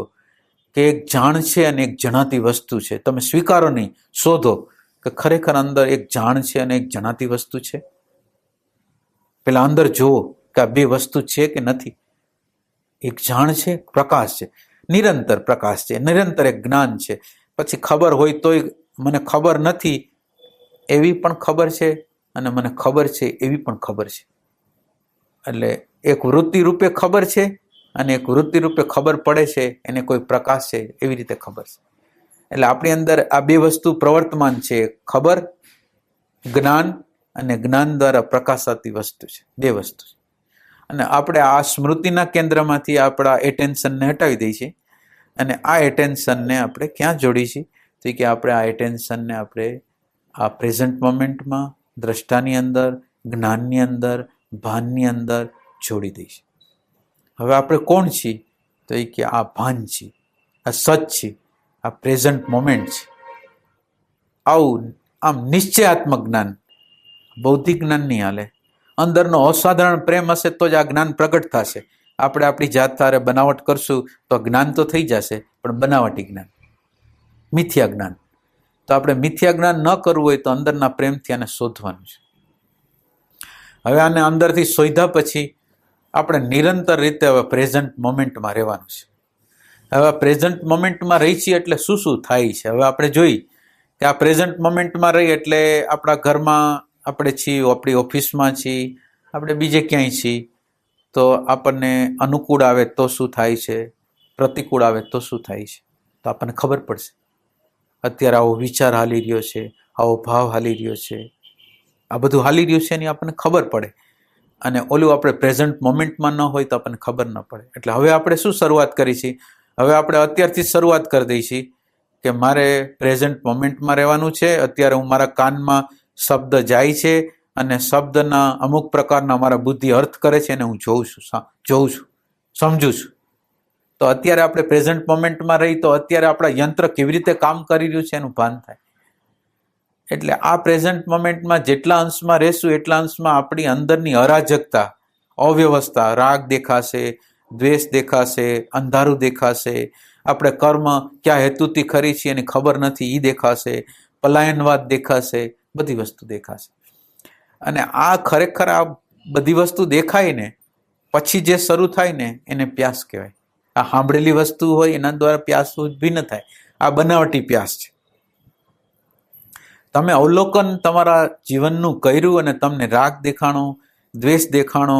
કે એક જાણ છે અને એક જણાતી વસ્તુ છે. તમે સ્વીકારો નહીં, શોધો કે ખરેખર અંદર એક જાણ છે અને એક જણાતી વસ્તુ છે. પેલા અંદર જુઓ કે આ બે વસ્તુ છે કે નથી. એક જાણ છે, પ્રકાશ છે, નિરંતર પ્રકાશ છે, નિરંતર એક જ્ઞાન છે. પછી ખબર હોય તોય મને ખબર નથી એવી પણ ખબર છે, અને મને ખબર છે એવી પણ ખબર છે. એટલે એક વૃત્તિ રૂપે ખબર છે અને એક વૃત્તિ રૂપે ખબર પડે છે, એને કોઈ પ્રકાશ છે એવી રીતે ખબર છે. એટલે આપણી અંદર આ બે વસ્તુ પ્રવર્તમાન છે, ખબર, જ્ઞાન, અને જ્ઞાન દ્વારા પ્રકાશાતી વસ્તુ છે. બે વસ્તુ છે. અને આપણે આ સ્મૃતિના કેન્દ્રમાંથી આપણા એટેન્શનને હટાવી દઈએ છીએ, અને આ એટેન્શનને આપણે ક્યાં જોડી છીએ? તો કે આપણે આ એટેન્શનને આપણે આ પ્રેઝન્ટ મોમેન્ટમાં, દ્રષ્ટાની અંદર, જ્ઞાનની અંદર, ભાનની અંદર જોડી દઈશું. હવે આપણે કોણ છીએ? તો એ કે આ ભાન છીએ, આ સચ છે, આ પ્રેઝન્ટ મોમેન્ટ છે. આવું આમ નિશ્ચયાત્મક જ્ઞાન, બૌદ્ધિક જ્ઞાન નહીં હાલે. અંદરનો અસાધારણ પ્રેમ હશે તો જ આ જ્ઞાન પ્રગટ થશે. આપણે આપણી જાત તારે બનાવટ કરશું તો જ્ઞાન તો થઈ જશે, પણ બનાવટી જ્ઞાન, મિથ્યા જ્ઞાન. તો આપણે મિથ્યા જ્ઞાન ન કરવું હોય તો અંદરના પ્રેમથી આને શોધવાનું છે. હવે આને અંદરથી શોધ્યા પછી આપણે નિરંતર રીતે હવે પ્રેઝન્ટ મોમેન્ટમાં રહેવાનું છે. હવે પ્રેઝન્ટ મોમેન્ટમાં રહી છીએ એટલે શું શું થાય છે? હવે આપણે જોઈ કે આ પ્રેઝન્ટ મોમેન્ટમાં રહી એટલે આપણા ઘરમાં આપણે છીએ, આપણી ઓફિસમાં છીએ, આપણે બીજે ક્યાંય છીએ, તો આપણને અનુકૂળ આવે તો શું થાય છે, પ્રતિકૂળ આવે તો શું થાય છે, તો આપણને ખબર પડશે. અત્યારે આવો વિચાર હાલી રહ્યો છે, આવો ભાવ હાલી રહ્યો છે, આ બધું હાલી રહ્યું છે એની આપણને ખબર પડે. અને ઓલું આપણે પ્રેઝન્ટ મોમેન્ટમાં ન હોય તો આપણને ખબર ન પડે. એટલે હવે આપણે શું શરૂઆત કરી છે? હવે આપણે અત્યારથી શરૂઆત કરી દઈ છીએ કે મારે પ્રેઝન્ટ મોમેન્ટમાં રહેવાનું છે. અત્યારે હું મારા કાનમાં શબ્દ જાય છે અને શબ્દના અમુક પ્રકારના મારા બુદ્ધિ અર્થ કરે છે અને હું જોઉં છું, સમજું છું. તો અત્યારે આપણે પ્રેઝન્ટ મોમેન્ટમાં રહી તો અત્યારે આપણા યંત્ર કેવી રીતે કામ કરી રહ્યું છે એનું ભાન થાય. એટલે આ પ્રેઝન્ટ મોમેન્ટમાં જેટલા અંશમાં રહેશું એટલા અંશમાં આપણી અંદરની અરાજકતા, અવ્યવસ્થા, રાગ દેખાશે, દ્વેષ દેખાશે, અંધારું દેખાશે, આપણે કર્મ ક્યાં હેતુથી કરી છીએ એની ખબર નથી એ દેખાશે, પલાયનવાદ દેખાશે, બધી વસ્તુ દેખાશે. અને આ ખરેખર આ બધી વસ્તુ દેખાય ને પછી જે શરૂ થાય ને એને પ્યાસ કહેવાય. આ સાંભળેલી વસ્તુ હોય એના દ્વારા પ્યાસ ઉભી ન થાય. આ બનાવટી પ્યાસ છે. તમે અવલોકન તમારા જીવનનું કર્યું અને તમને રાગ દેખાણો, દ્વેષ દેખાણો,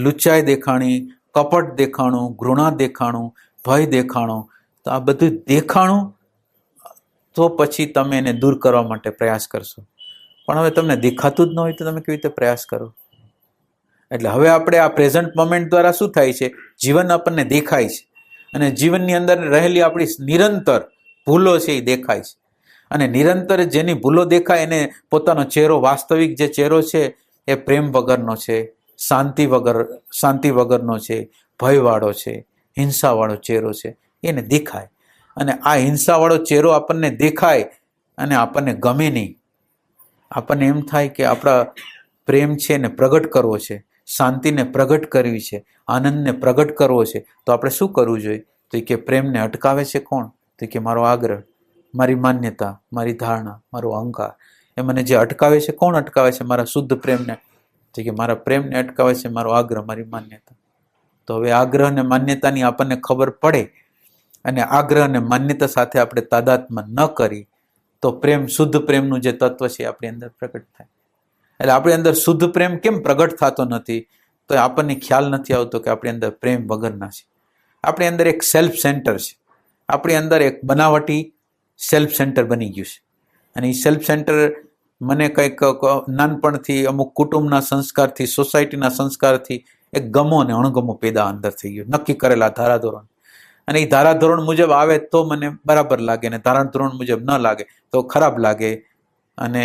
લુચ્ચાઈ દેખાણી, કપટ દેખાણું, ઘૃણા દેખાણું, ભય દેખાણો, તો આ બધું દેખાણું તો પછી તમે એને દૂર કરવા માટે પ્રયાસ કરશો. પણ હવે તમને દેખાતું જ ન હોય તો તમે કેવી રીતે પ્રયાસ કરો? એટલે હવે આપણે આ પ્રેઝન્ટ મોમેન્ટ દ્વારા શું થાય છે? જીવન આપણને દેખાય છે અને જીવનની અંદર રહેલી આપણી નિરંતર ભૂલો છે એ દેખાય છે. અને નિરંતર જેની ભૂલો દેખાય એને પોતાનો ચહેરો, વાસ્તવિક જે ચહેરો છે એ પ્રેમ વગરનો છે, શાંતિ વગરનો છે, ભયવાળો છે, હિંસાવાળો ચહેરો છે, એને દેખાય. અને આ હિંસાવાળો ચહેરો આપણને દેખાય અને આપણને ગમે નહીં. આપણને એમ થાય કે આપણા પ્રેમ છે ને પ્રગટ કરવો છે, શાંતિને પ્રગટ કરવી છે, આનંદને પ્રગટ કરવો છે, તો આપણે શું કરવું જોઈએ? તો કે પ્રેમને અટકાવે છે કોણ? તો કે મારો આગ્રહ, મારી માન્યતા, મારી ધારણા, મારો અહંકાર. એ મને જે અટકાવે છે, કોણ અટકાવે છે? મારા શુદ્ધ પ્રેમને. તો કે મારા પ્રેમને અટકાવે છે મારો આગ્રહ, મારી માન્યતા. તો હવે આગ્રહ અને માન્યતાની આપણને ખબર પડે અને આગ્રહ અને માન્યતા સાથે આપણે તાદાત્મ્ય ન કરી તો પ્રેમ, શુદ્ધ પ્રેમનું જે તત્વ છે આપણી અંદર પ્રગટ થાય. એટલે આપણી અંદર શુદ્ધ પ્રેમ કેમ પ્રગટ થતો નથી? તો આપણને ખ્યાલ નથી આવતો કે આપણી અંદર પ્રેમ વગરના છે. આપણી અંદર એક સેલ્ફ સેન્ટર છે. આપણી અંદર એક બનાવટી સેલ્ફ સેન્ટર બની ગયું છે. અને એ સેલ્ફ સેન્ટર મને કંઈક નાનપણથી, અમુક કુટુંબના સંસ્કારથી, સોસાયટીના સંસ્કારથી એક ગમો અને અણગમો પેદા અંદર થઈ ગયો, નક્કી કરેલા ધારાધોરણ. અને એ ધારાધોરણ મુજબ આવે તો મને બરાબર લાગે, અને ધારાધોરણ મુજબ ન લાગે તો ખરાબ લાગે. અને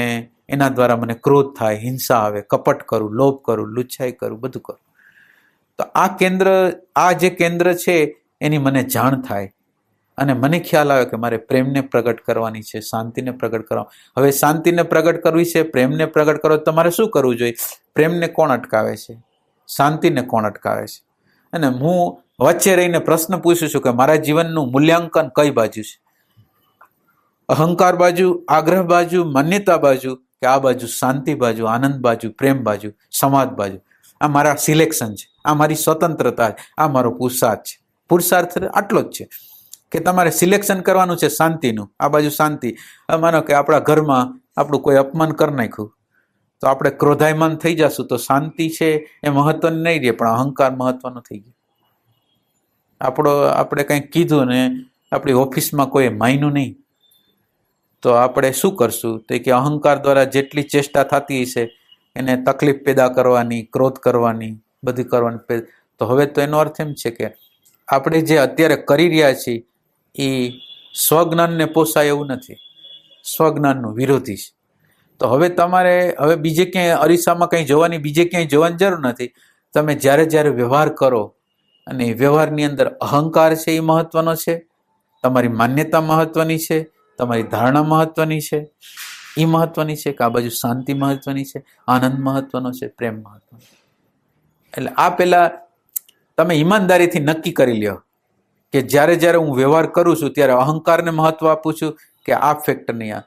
એના દ્વારા મને ક્રોધ થાય, હિંસા આવે, કપટ કરું, લોભ કરું, લુચ્છાઈ કરું, બધું કરું. તો આ જે કેન્દ્ર છે એની મને જાણ થાય અને મને ખ્યાલ આવે કે મારે પ્રેમને પ્રગટ કરવાની છે, શાંતિને પ્રગટ કરવા. હવે શાંતિને પ્રગટ કરવી છે, પ્રેમને પ્રગટ કરવો, તમારે શું કરવું જોઈએ? પ્રેમને કોણ અટકાવે છે? શાંતિને કોણ અટકાવે છે? અને હું વચ્ચે રહીને પ્રશ્ન પૂછું છું કે મારા જીવનનું મૂલ્યાંકન કઈ બાજુ છે? અહંકાર બાજુ, આગ્રહ બાજુ, માન્યતા બાજુ, કે આ બાજુ શાંતિ બાજુ, આનંદ બાજુ, પ્રેમ બાજુ, સમાજ બાજુ? આ મારા સિલેક્શન છે, આ મારી સ્વતંત્રતા છે, આ મારો પુરુષાર્થ છે. પુરુષાર્થ આટલો જ છે કે તમારે સિલેક્શન કરવાનું છે શાંતિનું. આ બાજુ શાંતિ. માનો કે આપણા ઘરમાં આપણું કોઈ અપમાન કરી નાખ્યું તો આપણે ક્રોધાયમાન થઈ જશું તો શાંતિ છે એ મહત્વની નહીં રહે, પણ અહંકાર મહત્વનો થઈ ગયો. આપણે કંઈક કીધું ને આપણી ઓફિસમાં કોઈ માન્યું નહીં તો આપણે શું કરશું? તો કે અહંકાર દ્વારા જેટલી ચેષ્ટા થતી હશે એને તકલીફ પેદા કરવાની, ક્રોધ કરવાની, બધી કરવાની. તો હવે તો એનો અર્થ એમ છે કે આપણે જે અત્યારે કરી રહ્યા છીએ એ સ્વજ્ઞાનને પોસાય એવું નથી, સ્વજ્ઞાનનું વિરોધી છે. તો હવે તમારે બીજે ક્યાંય અરીસામાં કંઈ જોવાની, બીજે ક્યાંય જોવાની જરૂર નથી. તમે જ્યારે વ્યવહાર કરો અને વ્યવહારની અંદર અહંકાર છે એ મહત્વનો છે, તમારી માન્યતા મહત્વની છે, તમારી ધારણા મહત્વની છે, એ મહત્વની છે કે આ બાજુ શાંતિ મહત્વની છે, આનંદ મહત્વનો છે, પ્રેમ મહત્વનો. એટલે આ પહેલા તમે ઈમાનદારીથી નક્કી કરી લ્યો કે જ્યારે હું વ્યવહાર કરું છું ત્યારે અહંકારને મહત્વ આપું છું કે આ ફેક્ટર નહીં.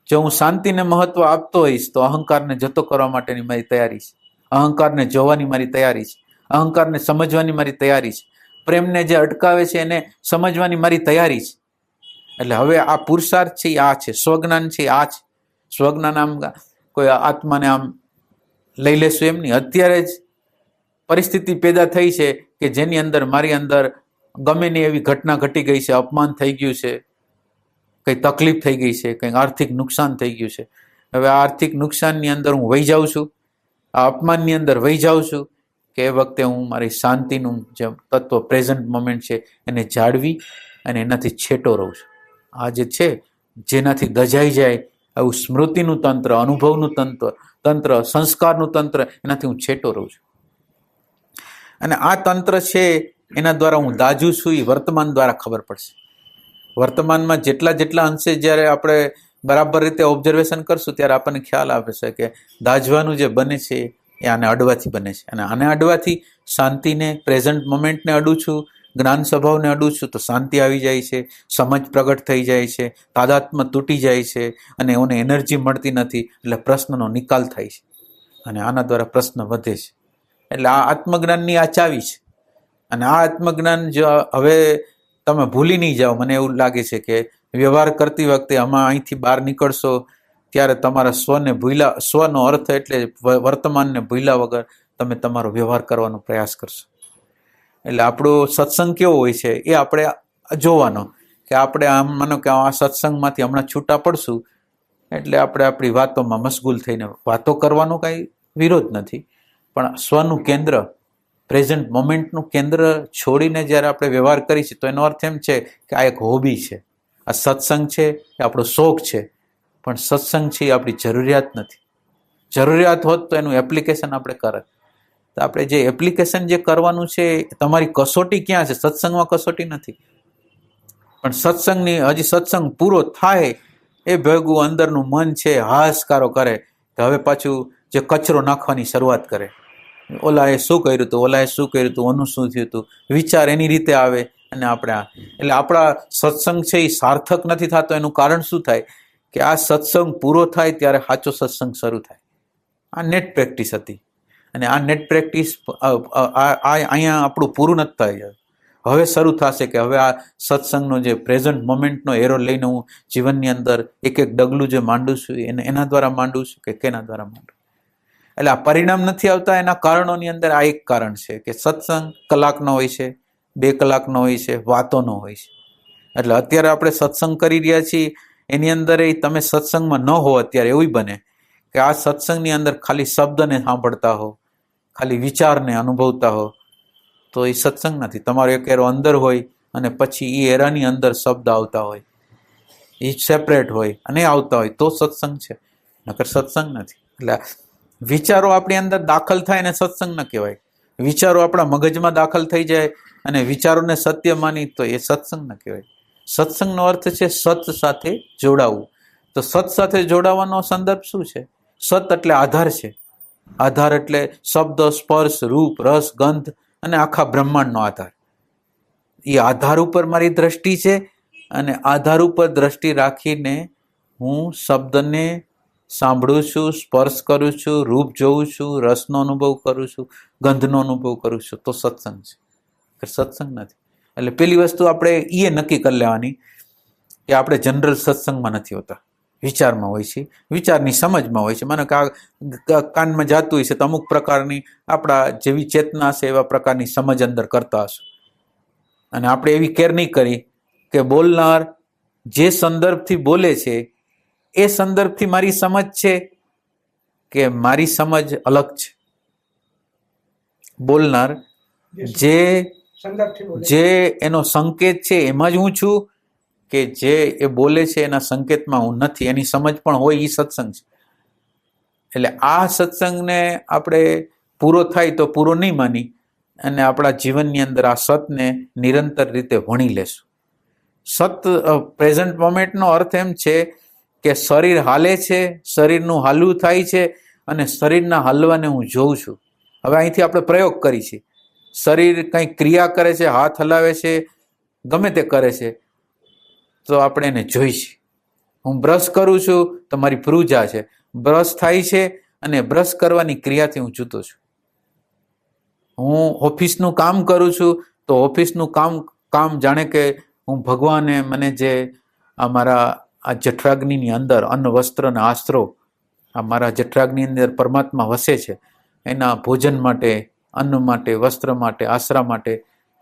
જો હું શાંતિને મહત્વ આપતો હોઈશ તો અહંકારને જતો કરવા માટેની મારી તૈયારી છે, અહંકારને જોવાની મારી તૈયારી છે, અહંકારને સમજવાની મારી તૈયારી છે, પ્રેમને જે અટકાવે છે એને સમજવાની મારી તૈયારી છે. એટલે હવે આ પુરુષાર્થ છે આ છે, સ્વજ્ઞાન છે આ છે. સ્વજ્ઞાન આમ કોઈ આત્માને આમ લઈ લેશું એમ નહીં. અત્યારે જ પરિસ્થિતિ પેદા થઈ છે કે જેની અંદર મારી અંદર ગમે નહીં એવી ઘટના ઘટી ગઈ છે, અપમાન થઈ ગયું છે, કંઈ તકલીફ થઈ ગઈ છે, કંઈક આર્થિક નુકસાન થઈ ગયું છે. હવે આ આર્થિક નુકસાનની અંદર હું વહી જાઉં છું, આ અપમાનની અંદર વહી જાઉં છું કે એ વખતે હું મારી શાંતિનું જે તત્વ પ્રેઝન્ટ મોમેન્ટ છે એને જાળવી અને એનાથી છેટો રહું છું. આ જે છે જેનાથી દજાઈ જાય આવું સ્મૃતિનું તંત્ર, અનુભવનું તંત્ર, સંસ્કારનું તંત્ર, એનાથી હું છેટો રહું છું. અને આ તંત્ર છે એના દ્વારા હું દાજું છું એ વર્તમાન દ્વારા ખબર પડશે. વર્તમાનમાં જેટલા અંશે જ્યારે આપણે બરાબર રીતે ઓબ્ઝર્વેશન કરશું ત્યારે આપણને ખ્યાલ આવે છે કે દાજવાનું જે બને છે એ આને અડવાથી બને છે. અને આને અડવાથી શાંતિને, પ્રેઝન્ટ મોમેન્ટને અડું છું, જ્ઞાન સ્વભાવને અડું છું તો શાંતિ આવી જાય છે, સમજ પ્રગટ થઈ જાય છે, તાદાત્મ્ય તૂટી જાય છે અને એને એનર્જી મળતી નથી, એટલે પ્રશ્નનો નિકાલ થાય છે. અને આના દ્વારા પ્રશ્ન વધે છે. એટલે આ આત્મજ્ઞાનની આ ચાવી છે. અને આ આત્મજ્ઞાન જો હવે તમે ભૂલી નહીં જાઓ, મને એવું લાગે છે કે વ્યવહાર કરતી વખતે આમાં અહીંથી બહાર નીકળશો ત્યારે તમારા સ્વનો અર્થ એટલે વર્તમાનને ભૂલ્યા વગર તમે તમારો વ્યવહાર કરવાનો પ્રયાસ કરશો. એટલે આપણો સત્સંગ કેવો હોય છે એ આપણે જોવાનો, કે આપણે આમ માનો કે આ સત્સંગમાંથી હમણાં છૂટા પડશું એટલે આપણે આપણી વાતોમાં મશગુલ થઈને વાતો કરવાનો કાંઈ વિરોધ નથી, પણ સ્વનું કેન્દ્ર, પ્રેઝન્ટ મોમેન્ટનું કેન્દ્ર છોડીને જ્યારે આપણે વ્યવહાર કરીશું તો એનો અર્થ એમ છે કે આ એક હોબી છે, આ સત્સંગ છે એ આપણો શોખ છે, પણ સત્સંગ છે એ આપણી જરૂરિયાત નથી. જરૂરિયાત હોત તો એનું એપ્લિકેશન આપણે કરે. તો આપણે જે એપ્લિકેશન જે કરવાનું છે, તમારી કસોટી ક્યાં છે? સત્સંગમાં કસોટી નથી, પણ હજી સત્સંગ પૂરો થાય એ ભેગું અંદરનું મન છે હાશકારો કરે કે હવે પાછું જે કચરો નાખવાની શરૂઆત કરે. ઓલાએ શું કર્યું હતું, ઓલાએ શું કર્યું હતું, ઓનું શું થયું હતું, વિચાર એની રીતે આવે. અને આપણે એટલે આપણા સત્સંગ છે એ સાર્થક નથી થતો. એનું કારણ શું થાય કે આ સત્સંગ પૂરો થાય ત્યારે સાચો સત્સંગ શરૂ થાય. આ નેટ પ્રેક્ટિસ હતી, અને આ નેટ પ્રેક્ટિસ અહીંયા આપણું પૂરું નથી થાય. હવે શરૂ થશે કે હવે આ સત્સંગનો જે પ્રેઝન્ટ મોમેન્ટનો એરો લઈને હું જીવનની અંદર એક એક ડગલું જે માંડું છું એના દ્વારા માંડું છું કે કેના દ્વારા માંડું. એટલે આ પરિણામ નથી આવતા એના કારણોની અંદર આ એક કારણ છે કે સત્સંગ કલાકનો હોય છે, 2 કલાકનો હોય છે, વાતોનો હોય છે. એટલે અત્યારે આપણે સત્સંગ કરી રહ્યા છીએ એની અંદર તમે સત્સંગમાં ન હો અત્યારે એવું બને કે આ સત્સંગની અંદર ખાલી શબ્દને સાંભળતા હો, ખાલી વિચારને અનુભવતા હો, તો એ સત્સંગ નથી. તમારો એક એરો અંદર હોય અને પછી એ એરાની અંદર શબ્દ આવતા હોય, એ સેપરેટ હોય અને આવતા હોય તો સત્સંગ છે, નકર સત્સંગ નથી. એટલે વિચારો આપણી અંદર દાખલ થાય ને સત્સંગ ન કહેવાય. વિચારો આપણા મગજમાં દાખલ થઈ જાય અને વિચારોને સત્ય માની તો એ સત્સંગ ન કહેવાય. સત્સંગનો અર્થ છે સત સાથે જોડાવું. તો સત સાથે જોડાવાનો સંદર્ભ શું છે? સત એટલે આધાર છે. આધાર એટલે શબ્દ, સ્પર્શ, રૂપ, રસ, ગંધ અને આખા બ્રહ્માંડનો આધાર. એ આધાર ઉપર મારી દ્રષ્ટિ છે અને આધાર ઉપર દ્રષ્ટિ રાખીને હું શબ્દને સાંભળું છું, સ્પર્શ કરું છું, રૂપ જોઉં છું, રસનો અનુભવ કરું છું, ગંધનો અનુભવ કરું છું, તો સત્સંગ છે. સત્સંગ નથી. એટલે પેલી વસ્તુ આપણે એ નક્કી કરી લેવાની કે આપણે જનરલ સત્સંગમાં નથી હોતા, વિચારમાં હોય છે, વિચારની સમજમાં હોય છે. માનો કે આ કાનમાં જાતું હોય છે તો અમુક પ્રકારની આપણા જેવી ચેતના હશે એવા પ્રકારની સમજ અંદર કરતા હશું. અને આપણે એવી કેર નહીં કરી કે બોલનાર જે સંદર્ભથી બોલે છે એ સંદર્ભથી મારી સમજ છે કે મારી સમજ અલગ છે. બોલનાર જે એનો સંકેત છે એમાં જ હું છું કે જે એ બોલે છે એના સંકેતમાં હું નથી, એની સમજ પણ હોય, એ સત્સંગ છે. એટલે આ સત્સંગને આપણે પૂરો થાય તો પૂરો નહીં માની અને આપણા જીવનની અંદર આ સતને નિરંતર રીતે વણી લેશું. સત પ્રેઝન્ટ મોમેન્ટનો અર્થ એમ છે કે શરીર હાલે છે, શરીરનું હાલવું થાય છે અને શરીરના હાલવાને હું જોઉં છું. હવે અહીંથી આપણે પ્રયોગ કરી છીએ. શરીર કંઈ ક્રિયા કરે છે, હાથ હલાવે છે, ગમે તે કરે છે તો આપણે એને જોઈશું. હું બ્રશ કરું છું તો મારી ભ્રુજા છે, બ્રશ થાય છે અને બ્રશ કરવાની ક્રિયાથી હું જુદો છું. હું ઓફિસનું કામ કરું છું તો ઓફિસનું કામ જાણે કે હું ભગવાને મને જે અમારા આ જઠરાગ્નિની અંદર અન્ન, વસ્ત્ર અને આશરો, આ મારા જઠરાગ્નિની અંદર પરમાત્મા વસે છે, એના ભોજન માટે, અન્ન માટે, વસ્ત્ર માટે, આશરા માટે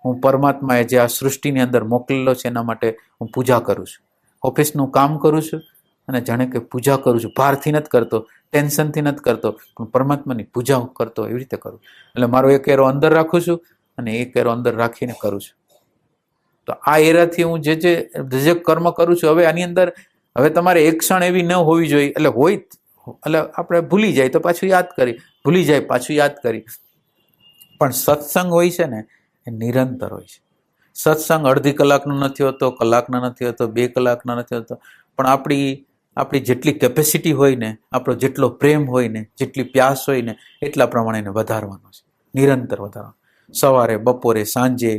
હું પરમાત્માએ જે આ સૃષ્ટિની અંદર મોકલેલો છે એના માટે હું પૂજા કરું છું. ઓફિસનું કામ કરું છું અને જાણે કે પૂજા કરું છું. ભારથી નથી કરતો, ટેન્શનથી નથી કરતો, પણ પરમાત્માની પૂજા હું કરતો એવી રીતે કરું. એટલે મારો એક એરો અંદર રાખું છું અને એક એરો અંદર રાખીને કરું છું. તો આ એરાથી હું જે કર્મ કરું છું, હવે આની અંદર હવે તમારે એક ક્ષણ એવી ન હોવી જોઈએ. એટલે હોય એટલે આપણે ભૂલી જાય તો પાછું યાદ કરી, ભૂલી જાય પાછું યાદ કરી. પણ સત્સંગ હોય છે ને એ નિરંતર હોય છે. સત્સંગ અડધી કલાકનો નથી હોતો, કલાકનો નથી હોતો, 2 કલાકનો નથી હોતો, પણ આપણી જેટલી કેપેસિટી હોય ને, આપણો જેટલો પ્રેમ હોય ને, જેટલી પ્યાસ હોય ને એટલા પ્રમાણે એને વધારવાનો છે, નિરંતર વધારવાનો. સવારે, બપોરે, સાંજે,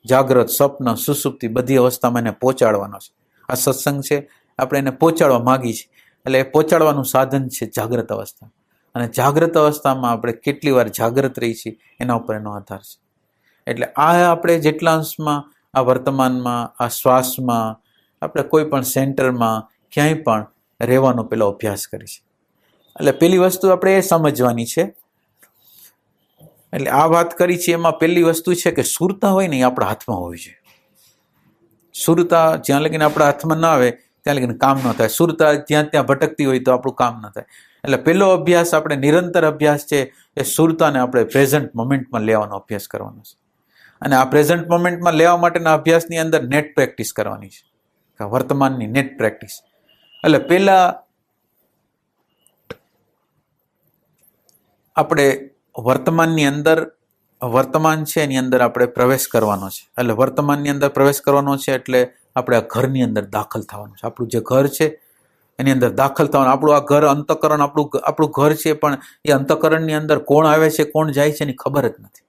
જાગ્રત, સ્વપ્ન, સુસુપ્તિ બધી અવસ્થામાં એને પહોંચાડવાનો છે. આ સત્સંગ છે, આપણે એને પહોંચાડવા માગી છીએ. એટલે એ પહોંચાડવાનું સાધન છે જાગ્રત અવસ્થા. અને જાગ્રત અવસ્થામાં આપણે કેટલી વાર જાગ્રત રહી છીએ એના ઉપર એનો આધાર છે. એટલે આ આપણે જેટલા અંશમાં આ વર્તમાનમાં, આ શ્વાસમાં, આપણે કોઈ પણ સેન્ટરમાં ક્યાંય પણ રહેવાનો પેલો અભ્યાસ કરીએ. એટલે પેલી વસ્તુ આપણે એ સમજવાની છે. એટલે આ વાત કરી છે એમાં પહેલી વસ્તુ છે કે સુરતા હોય ને એ આપણા હાથમાં હોવી જોઈએ. સુરતા જ્યાં લગીને આપણા હાથમાં ના આવે ત્યાં લગીને કામ ન થાય. સુરતા જ્યાં ત્યાં ભટકતી હોય તો આપણું કામ ન થાય. એટલે પહેલો અભ્યાસ આપણે નિરંતર અભ્યાસ છે એ સુરતાને આપણે પ્રેઝન્ટ મોમેન્ટમાં લેવાનો અભ્યાસ કરવાનો છે. અને આ પ્રેઝન્ટ મોમેન્ટમાં લેવા માટેના અભ્યાસની અંદર નેટ પ્રેક્ટિસ કરવાની છે, વર્તમાનની નેટ પ્રેક્ટિસ. એટલે પહેલા આપણે વર્તમાનની અંદર, વર્તમાન છે એની અંદર આપણે પ્રવેશ કરવાનો છે. એટલે વર્તમાનની અંદર પ્રવેશ કરવાનો છે એટલે આપણે આ ઘરની અંદર દાખલ થવાનું છે. આપણું જે ઘર છે એની અંદર દાખલ થવાનું. આપણું આ ઘર અંતઃકરણ આપણું ઘર છે, પણ એ અંતઃકરણની અંદર કોણ આવે છે કોણ જાય છે એની ખબર જ નથી.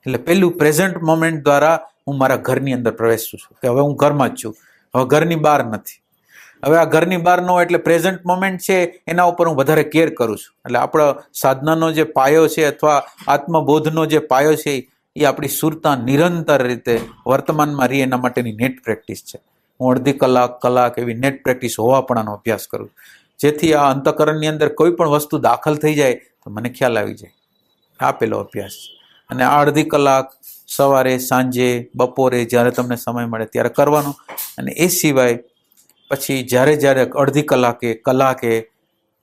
એટલે પેલું પ્રેઝન્ટ મોમેન્ટ દ્વારા હું મારા ઘરની અંદર પ્રવેશું છું કે હવે હું ઘરમાં જ છું, હવે ઘરની બહાર નથી. હવે આ ઘરની બહાર ન હોય એટલે પ્રેઝન્ટ મોમેન્ટ છે એના ઉપર હું વધારે કેર કરું છું. એટલે આપણા સાધનાનો જે પાયો છે અથવા આત્મબોધનો જે પાયો છે એ આપણી સુરતા નિરંતર રીતે વર્તમાનમાં રહી એના માટેની નેટ પ્રેક્ટિસ છે. હું અડધી કલાક એવી નેટ પ્રેક્ટિસ હોવાપણાનો અભ્યાસ કરું, જેથી આ અંતઃકરણની અંદર કોઈ પણ વસ્તુ દાખલ થઈ જાય તો મને ખ્યાલ આવી જાય. આ પેલો અભ્યાસ છે. અને આ અડધી કલાક સવારે, સાંજે, બપોરે જ્યારે તમને સમય મળે ત્યારે કરવાનો. અને એ સિવાય પછી જ્યારે અડધી કલાકે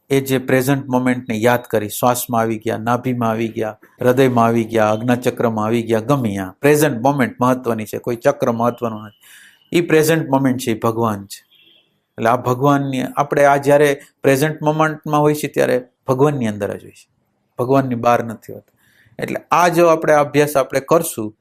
એ જે પ્રેઝન્ટ મોમેન્ટને યાદ કરી, શ્વાસમાં આવી ગયા, નાભીમાં આવી ગયા, હૃદયમાં આવી ગયા, આજ્ઞાચક્રમાં આવી ગયા, ગમે આ પ્રેઝન્ટ મોમેન્ટ મહત્વની છે, કોઈ ચક્ર મહત્વનું નથી. એ પ્રેઝન્ટ મોમેન્ટ છે એ ભગવાન છે. એટલે આ ભગવાનની આપણે આ જ્યારે પ્રેઝન્ટ મોમેન્ટમાં હોય છે ત્યારે ભગવાનની અંદર જ હોય છે, ભગવાનની બહાર નથી હોતા. એટલે આ જો આપણે અભ્યાસ આપણે કરશું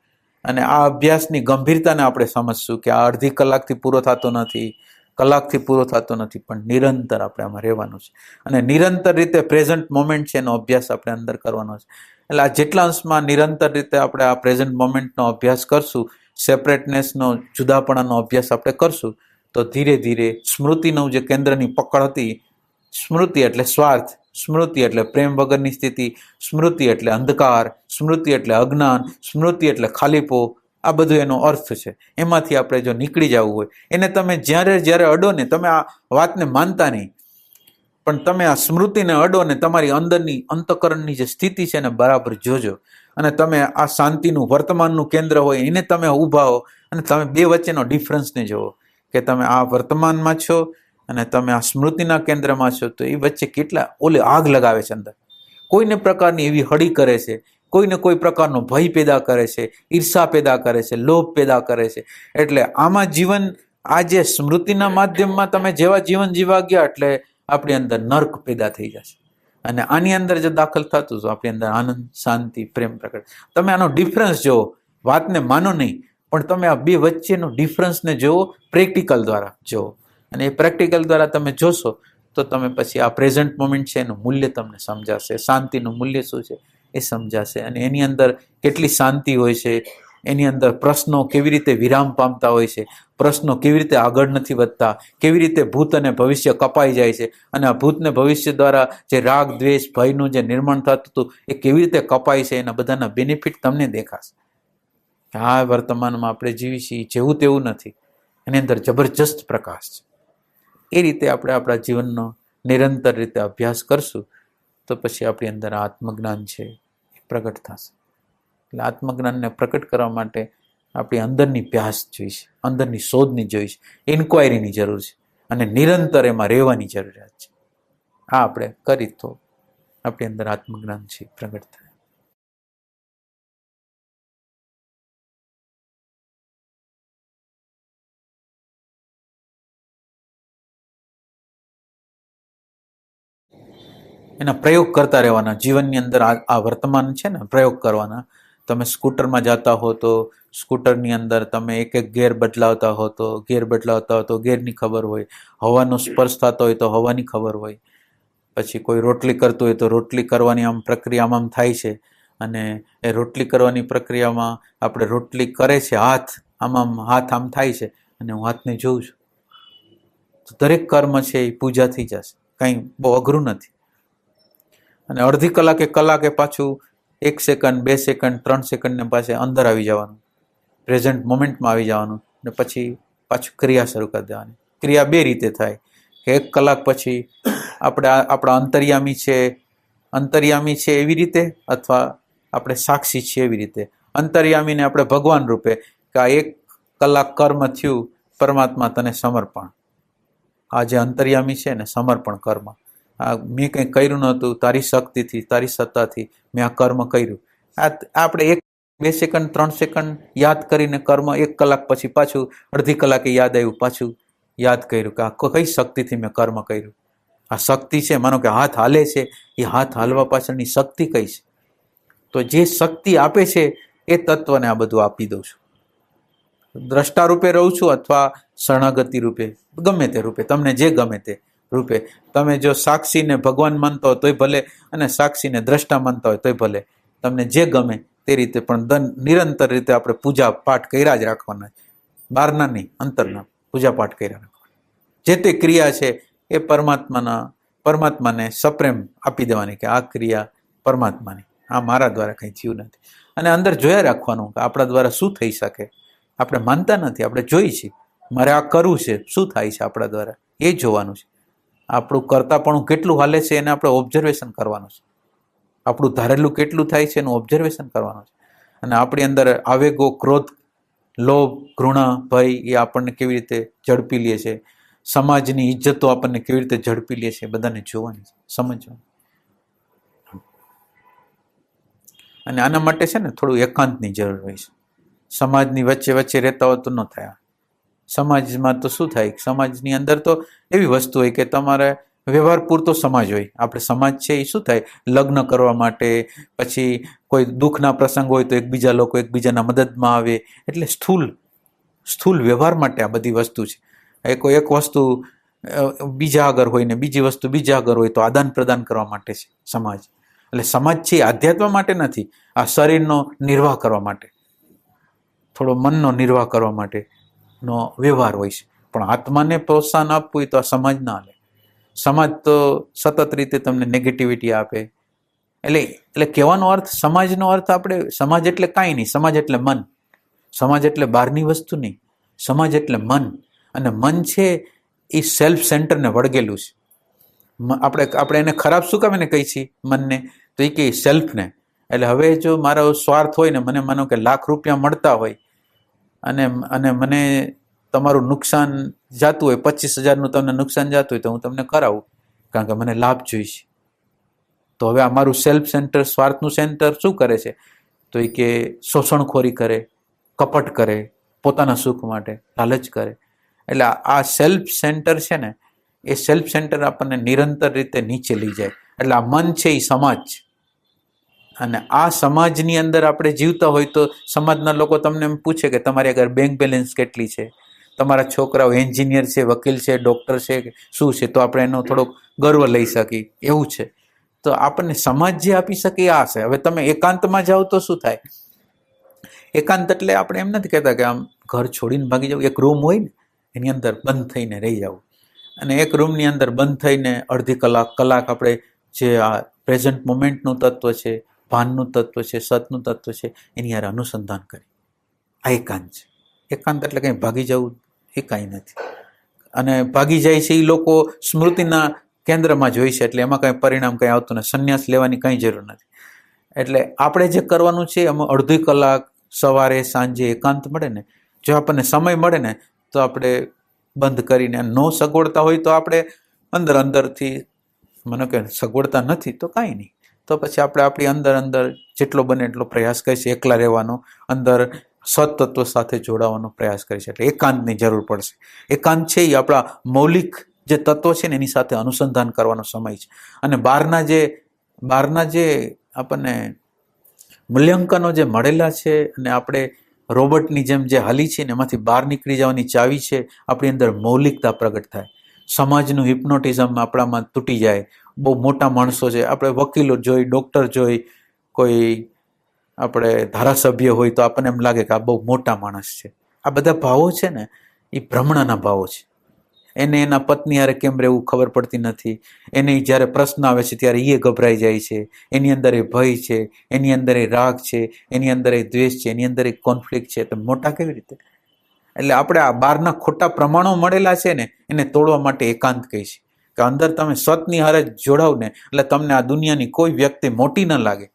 અને આ અભ્યાસની ગંભીરતાને આપણે સમજશું કે આ અડધી કલાકથી પૂરો થતો નથી, કલાકથી પૂરો થતો નથી, પણ નિરંતર આપણે આમાં રહેવાનું છે. અને નિરંતર રીતે પ્રેઝન્ટ મોમેન્ટ છે એનો અભ્યાસ આપણે અંદર કરવાનો છે. એટલે આ જેટલા અંશમાં નિરંતર રીતે આપણે આ પ્રેઝન્ટ મોમેન્ટનો અભ્યાસ કરશું, સેપરેટનેસનો, જુદાપણાનો અભ્યાસ આપણે કરશું, તો ધીરે ધીરે સ્મૃતિનું જે કેન્દ્રની પકડ હતી, સ્મૃતિ એટલે સ્વાર્થ, સ્મૃતિ એટલે પ્રેમ વગરની સ્થિતિ, સ્મૃતિ એટલે અંધકાર, સ્મૃતિ એટલે અજ્ઞાન, સ્મૃતિ એટલે ખાલીપો, આ બધું એનો અર્થ છે. એમાંથી આપણે જો નીકળી જવું હોય, એને તમે જ્યારે અડો ને, તમે આ વાતને માનતા નહીં, પણ તમે આ સ્મૃતિને અડો ને તમારી અંદરની અંતઃકરણની જે સ્થિતિ છે એને બરાબર જોજો. અને તમે આ શાંતિનું વર્તમાનનું કેન્દ્ર હોય એને તમે ઊભા હો અને તમે બે વચ્ચેનો ડિફરન્સને જુઓ કે તમે આ વર્તમાનમાં છો અને તમે આ સ્મૃતિના કેન્દ્રમાં છો, તો એ વચ્ચે કેટલા આગ લગાવે છે અંદર. કોઈને પ્રકારની એવી હળી કરે છે, કોઈને કોઈ પ્રકારનો ભય પેદા કરે છે, ઈર્ષા પેદા કરે છે, લોભ પેદા કરે છે. એટલે આમાં જીવન, આ જે સ્મૃતિના માધ્યમમાં તમે જેવા જીવન જીવા ગયા એટલે આપણી અંદર નર્ક પેદા થઈ જશે. અને આની અંદર જો દાખલ થતું તો આપણી અંદર આનંદ, શાંતિ, પ્રેમ પ્રકટ. તમે આનો ડિફરન્સ જુઓ, વાતને માનો નહીં, પણ તમે આ બે વચ્ચેનો ડિફરન્સને જુઓ, પ્રેક્ટિકલ દ્વારા જુઓ. અને એ પ્રેક્ટિકલ દ્વારા તમે જોશો તો તમે પછી આ પ્રેઝન્ટ મોમેન્ટ છે એનું મૂલ્ય તમને સમજાશે, શાંતિનું મૂલ્ય શું છે એ સમજાશે. અને એની અંદર કેટલી શાંતિ હોય છે, એની અંદર પ્રશ્નો કેવી રીતે વિરામ પામતા હોય છે, પ્રશ્નો કેવી રીતે આગળ નથી વધતા, કેવી રીતે ભૂત અને ભવિષ્ય કપાઈ જાય છે, અને આ ભૂત ને ભવિષ્ય દ્વારા જે રાગ, દ્વેષ, ભયનું જે નિર્માણ થતું હતું એ કેવી રીતે કપાય છે, એના બધાના બેનિફિટ તમને દેખાશે. આ વર્તમાનમાં આપણે જીવી છીએ જેવું તેવું નથી, એની અંદર જબરજસ્ત પ્રકાશ છે. એ રીતે આપણે આપણા જીવનનો નિરંતર રીતે અભ્યાસ કરશું તો પછી આપણી અંદર આત્મજ્ઞાન છે એ પ્રગટ થશે. એટલે આત્મજ્ઞાનને પ્રકટ કરવા માટે આપણી અંદરની પ્યાસ જોઈશે, અંદરની શોધની જોઈશે, ઇન્ક્વાયરીની જરૂર છે અને નિરંતર એમાં રહેવાની જરૂરિયાત છે. આ આપણે કરી તો આપણી અંદર આત્મજ્ઞાન છે પ્રગટ થાય. એના પ્રયોગ કરતા રહેવાના જીવનની અંદર. આ વર્તમાન છે ને, પ્રયોગ કરવાના. તમે સ્કૂટરમાં જતા હો તો સ્કૂટરની અંદર તમે એક ગેર બદલાવતા હો તો ગેરની ખબર હોય, હવાનો સ્પર્શ થતો હોય તો હવાની ખબર હોય, પછી કોઈ રોટલી કરતું હોય તો રોટલી કરવાની આમ પ્રક્રિયામાં થાય છે, અને એ રોટલી કરવાની પ્રક્રિયામાં આપણે રોટલી કરે છે હાથ આમ થાય છે અને હું હાથને જોઉં છું. તો દરેક કર્મ છે એ પૂજા થઈ જશે, કંઈ બહુ અઘરું નથી. અને અડધી કલાકે પાછું 1 સેકન્ડ 2 સેકન્ડ 3 સેકન્ડને પાસે અંદર આવી જવાનું, પ્રેઝન્ટ મોમેન્ટમાં આવી જવાનું, અને પછી પાછું ક્રિયા શરૂ કરી દેવાની. ક્રિયા 2 રીતે થાય કે 1 કલાક પછી આપણા અંતર્યામી છે એવી રીતે, અથવા આપણે સાક્ષી છીએ એવી રીતે. અંતર્યામીને આપણે ભગવાન રૂપે કે આ 1 કલાક કર્મ થયું, પરમાત્મા તને સમર્પણ. આ જે અંતર્યામી છે ને, સમર્પણ કર્મ. આ મેં કંઈ કર્યું નહોતું, તારી શક્તિથી તારી સત્તાથી મેં આ કર્મ કર્યું. આપણે 1 2 સેકન્ડ 3 સેકન્ડ યાદ કરીને કર્મ 1 કલાક પછી પાછું અડધી કલાકે યાદ આવ્યું, પાછું યાદ કર્યું કે આ કઈ શક્તિથી મેં કર્મ કર્યું. આ શક્તિ છે, માનો કે હાથ હાલે છે, એ હાથ હાલવા પાછળની શક્તિ કઈ છે? તો જે શક્તિ આપે છે એ તત્વને આ બધું આપી દઉં છું. દ્રષ્ટા રૂપે રહું છું અથવા શરણાગતિ રૂપે, ગમે તે રૂપે, તમને જે ગમે તે રૂપે. તમે જો સાક્ષીને ભગવાન માનતા હોય તોય ભલે, અને સાક્ષીને દ્રષ્ટા માનતા હોય તોય ભલે, તમને જે ગમે તે રીતે, પણ નિરંતર રીતે આપણે પૂજા પાઠ કર્યા જ રાખવાના, બહારના નહીં, અંતરના પૂજા પાઠ કર્યા રાખવાના. જે તે ક્રિયા છે એ પરમાત્માને સપ્રેમ આપી દેવાની કે આ ક્રિયા પરમાત્માની, આ મારા દ્વારા કંઈ થયું નથી. અને અંદર જોયા રાખવાનું કે આપણા દ્વારા શું થઈ શકે. આપણે માનતા નથી, આપણે જોઈ છીએ, મારે આ કરવું છે, શું થાય છે આપણા દ્વારા એ જોવાનું છે. આપણું કરતાપણું કેટલું હાલે છે એને આપણે ઓબ્ઝર્વેશન કરવાનું છે. આપણું ધારેલું કેટલું થાય છે એનું ઓબ્ઝર્વેશન કરવાનું છે. અને આપણી અંદર આવેગો, ક્રોધ, લોભ, ઘૃણા, ભય એ આપણને કેવી રીતે ઝડપી લે છે, સમાજની ઇજ્જતો આપણને કેવી રીતે ઝડપી લે છે, બધાને જોવાની છે, સમજવાનું. અને આના માટે છે ને થોડું એકાંતની જરૂર હોય છે. સમાજની વચ્ચે રહેતા હોય તો ન થાય. સમાજમાં તો શું થાય, સમાજની અંદર તો એવી વસ્તુ હોય કે તમારે વ્યવહાર પૂરતો સમાજ હોય. આપણે સમાજ છે એ શું થાય, લગ્ન કરવા માટે, પછી કોઈ દુઃખના પ્રસંગ હોય તો એકબીજા લોકો એકબીજાના મદદમાં આવે, એટલે સ્થૂલ વ્યવહાર માટે આ બધી વસ્તુ છે. એક વસ્તુ બીજા આગળ હોય ને બીજી વસ્તુ બીજા આગળ હોય તો આદાન પ્રદાન કરવા માટે છે સમાજ. એટલે સમાજ છે આધ્યાત્મ માટે નથી, આ શરીરનો નિર્વાહ કરવા માટે, થોડો મનનો નિર્વાહ કરવા માટેનો વ્યવહાર હોય છે. પણ આત્માને પ્રોત્સાહન આપવું હોય તો આ સમાજ ના હાલે. સમાજ તો સતત રીતે તમને નેગેટિવિટી આપે. એટલે કહેવાનો અર્થ, સમાજનો અર્થ આપણે, સમાજ એટલે કાંઈ નહીં, સમાજ એટલે મન. સમાજ એટલે બહારની વસ્તુ નહીં, સમાજ એટલે મન. અને મન છે એ સેલ્ફ સેન્ટરને વળગેલું છે. આપણે એને ખરાબ શું કામ એને કહીએ છીએ મનને, તો એ કહે સેલ્ફને. એટલે હવે જો મારો સ્વાર્થ હોય ને, મને માનો કે ₹1,00,000 મળતા હોય અને મને તમારું નુકસાન જાતું હોય, 25,000નું તમને નુકસાન જાતું હોય તો હું તમને કરાવું, કારણ કે મને લાભ જોઈશે. તો હવે આ મારું સેલ્ફ સેન્ટર, સ્વાર્થનું સેન્ટર શું કરે છે, તો એ કે શોષણખોરી કરે, કપટ કરે, પોતાના સુખ માટે લાલચ કરે. એટલે આ સેલ્ફ સેન્ટર છે ને, એ સેલ્ફ સેન્ટર આપણને નિરંતર રીતે નીચે લઈ જાય. એટલે આ મન છે એ સમાજ. અને આ સમાજની અંદર આપણે જીવતા હોય તો સમાજના લોકો તમને એમ પૂછે કે તમારી આગળ બેંક બેલેન્સ કેટલી છે, તમારા છોકરાઓ એન્જિનિયર છે, વકીલ છે, ડૉક્ટર છે, શું છે, તો આપણે એનો થોડોક ગર્વ લઈ શકીએ, એવું છે. તો આપણને સમાજ જે આપી શકે એ આ છે. હવે તમે એકાંતમાં જાઓ તો શું થાય? એકાંત એટલે આપણે એમ નથી કહેતા કે આમ ઘર છોડીને ભાગી જવું. એક રૂમ હોય ને એની અંદર બંધ થઈને રહી જવું, અને એક રૂમની અંદર બંધ થઈને અડધી કલાક આપણે જે આ પ્રેઝન્ટ મોમેન્ટનું તત્વ છે, ભાનનું તત્વ છે, સતનું તત્વ છે, એની યાર અનુસંધાન કરી. આ એકાંત છે. એકાંત એટલે કંઈ ભાગી જવું એ કાંઈ નથી. અને ભાગી જાય છે એ લોકો સ્મૃતિના કેન્દ્રમાં જ હોય છે, એટલે એમાં કાંઈ પરિણામ કંઈ આવતું નથી. સંન્યાસ લેવાની કંઈ જરૂર નથી. એટલે આપણે જે કરવાનું છે એમાં અડધી કલાક સવારે સાંજે એકાંત મળે ને, જો આપણને સમય મળે ને તો આપણે બંધ કરીને, ન સગવડતા હોય તો આપણે અંદરથી, મને કે સગવડતા નથી તો કાંઈ નહીં, તો પછી આપણે આપણી અંદર જેટલો બને એટલો પ્રયાસ કરીશું એકલા રહેવાનો, અંદર સતત્વ સાથે જોડાવાનો પ્રયાસ કરીશું. એટલે એકાંતની જરૂર પડશે. એકાંત છે એ આપણા મૌલિક જે તત્વો છે ને એની સાથે અનુસંધાન કરવાનો સમય છે. અને બહારના જે આપણને મૂલ્યાંકનો જે મળેલા છે, અને આપણે રોબોટની જેમ જે હાલી છે ને એમાંથી બહાર નીકળી જવાની ચાવી છે, આપણી અંદર મૌલિકતા પ્રગટ થાય. સમાજનું હિપ્નોટિઝમ આપણામાં તૂટી જાય. બહુ મોટા માણસો છે, આપણે વકીલો જોઈ, ડૉક્ટર જોઈ, કોઈ આપણે ધારાસભ્ય હોય તો આપણને એમ લાગે કે આ બહુ મોટા માણસ છે. આ બધા ભાવો છે ને એ ભ્રમણાના ભાવો છે. એને એના પત્ની હારે કેમ રહેવું ખબર પડતી નથી. એને જ્યારે પ્રશ્ન આવે છે ત્યારે એ ગભરાઈ જાય છે. એની અંદર એ ભય છે, એની અંદર એ રાગ છે, એની અંદર એ દ્વેષ છે, એની અંદર એ કોન્ફ્લિક્ટ છે. તો મોટા કેવી રીતે? એટલે આપણે આ બહારના ખોટા પ્રમાણો મળેલા છે ને એને તોડવા માટે એકાંત કહે છે કે અંદર તમે સતની હારે જોડાવ ને એટલે તમને આ દુનિયાની કોઈ વ્યક્તિ મોટી ન લાગે.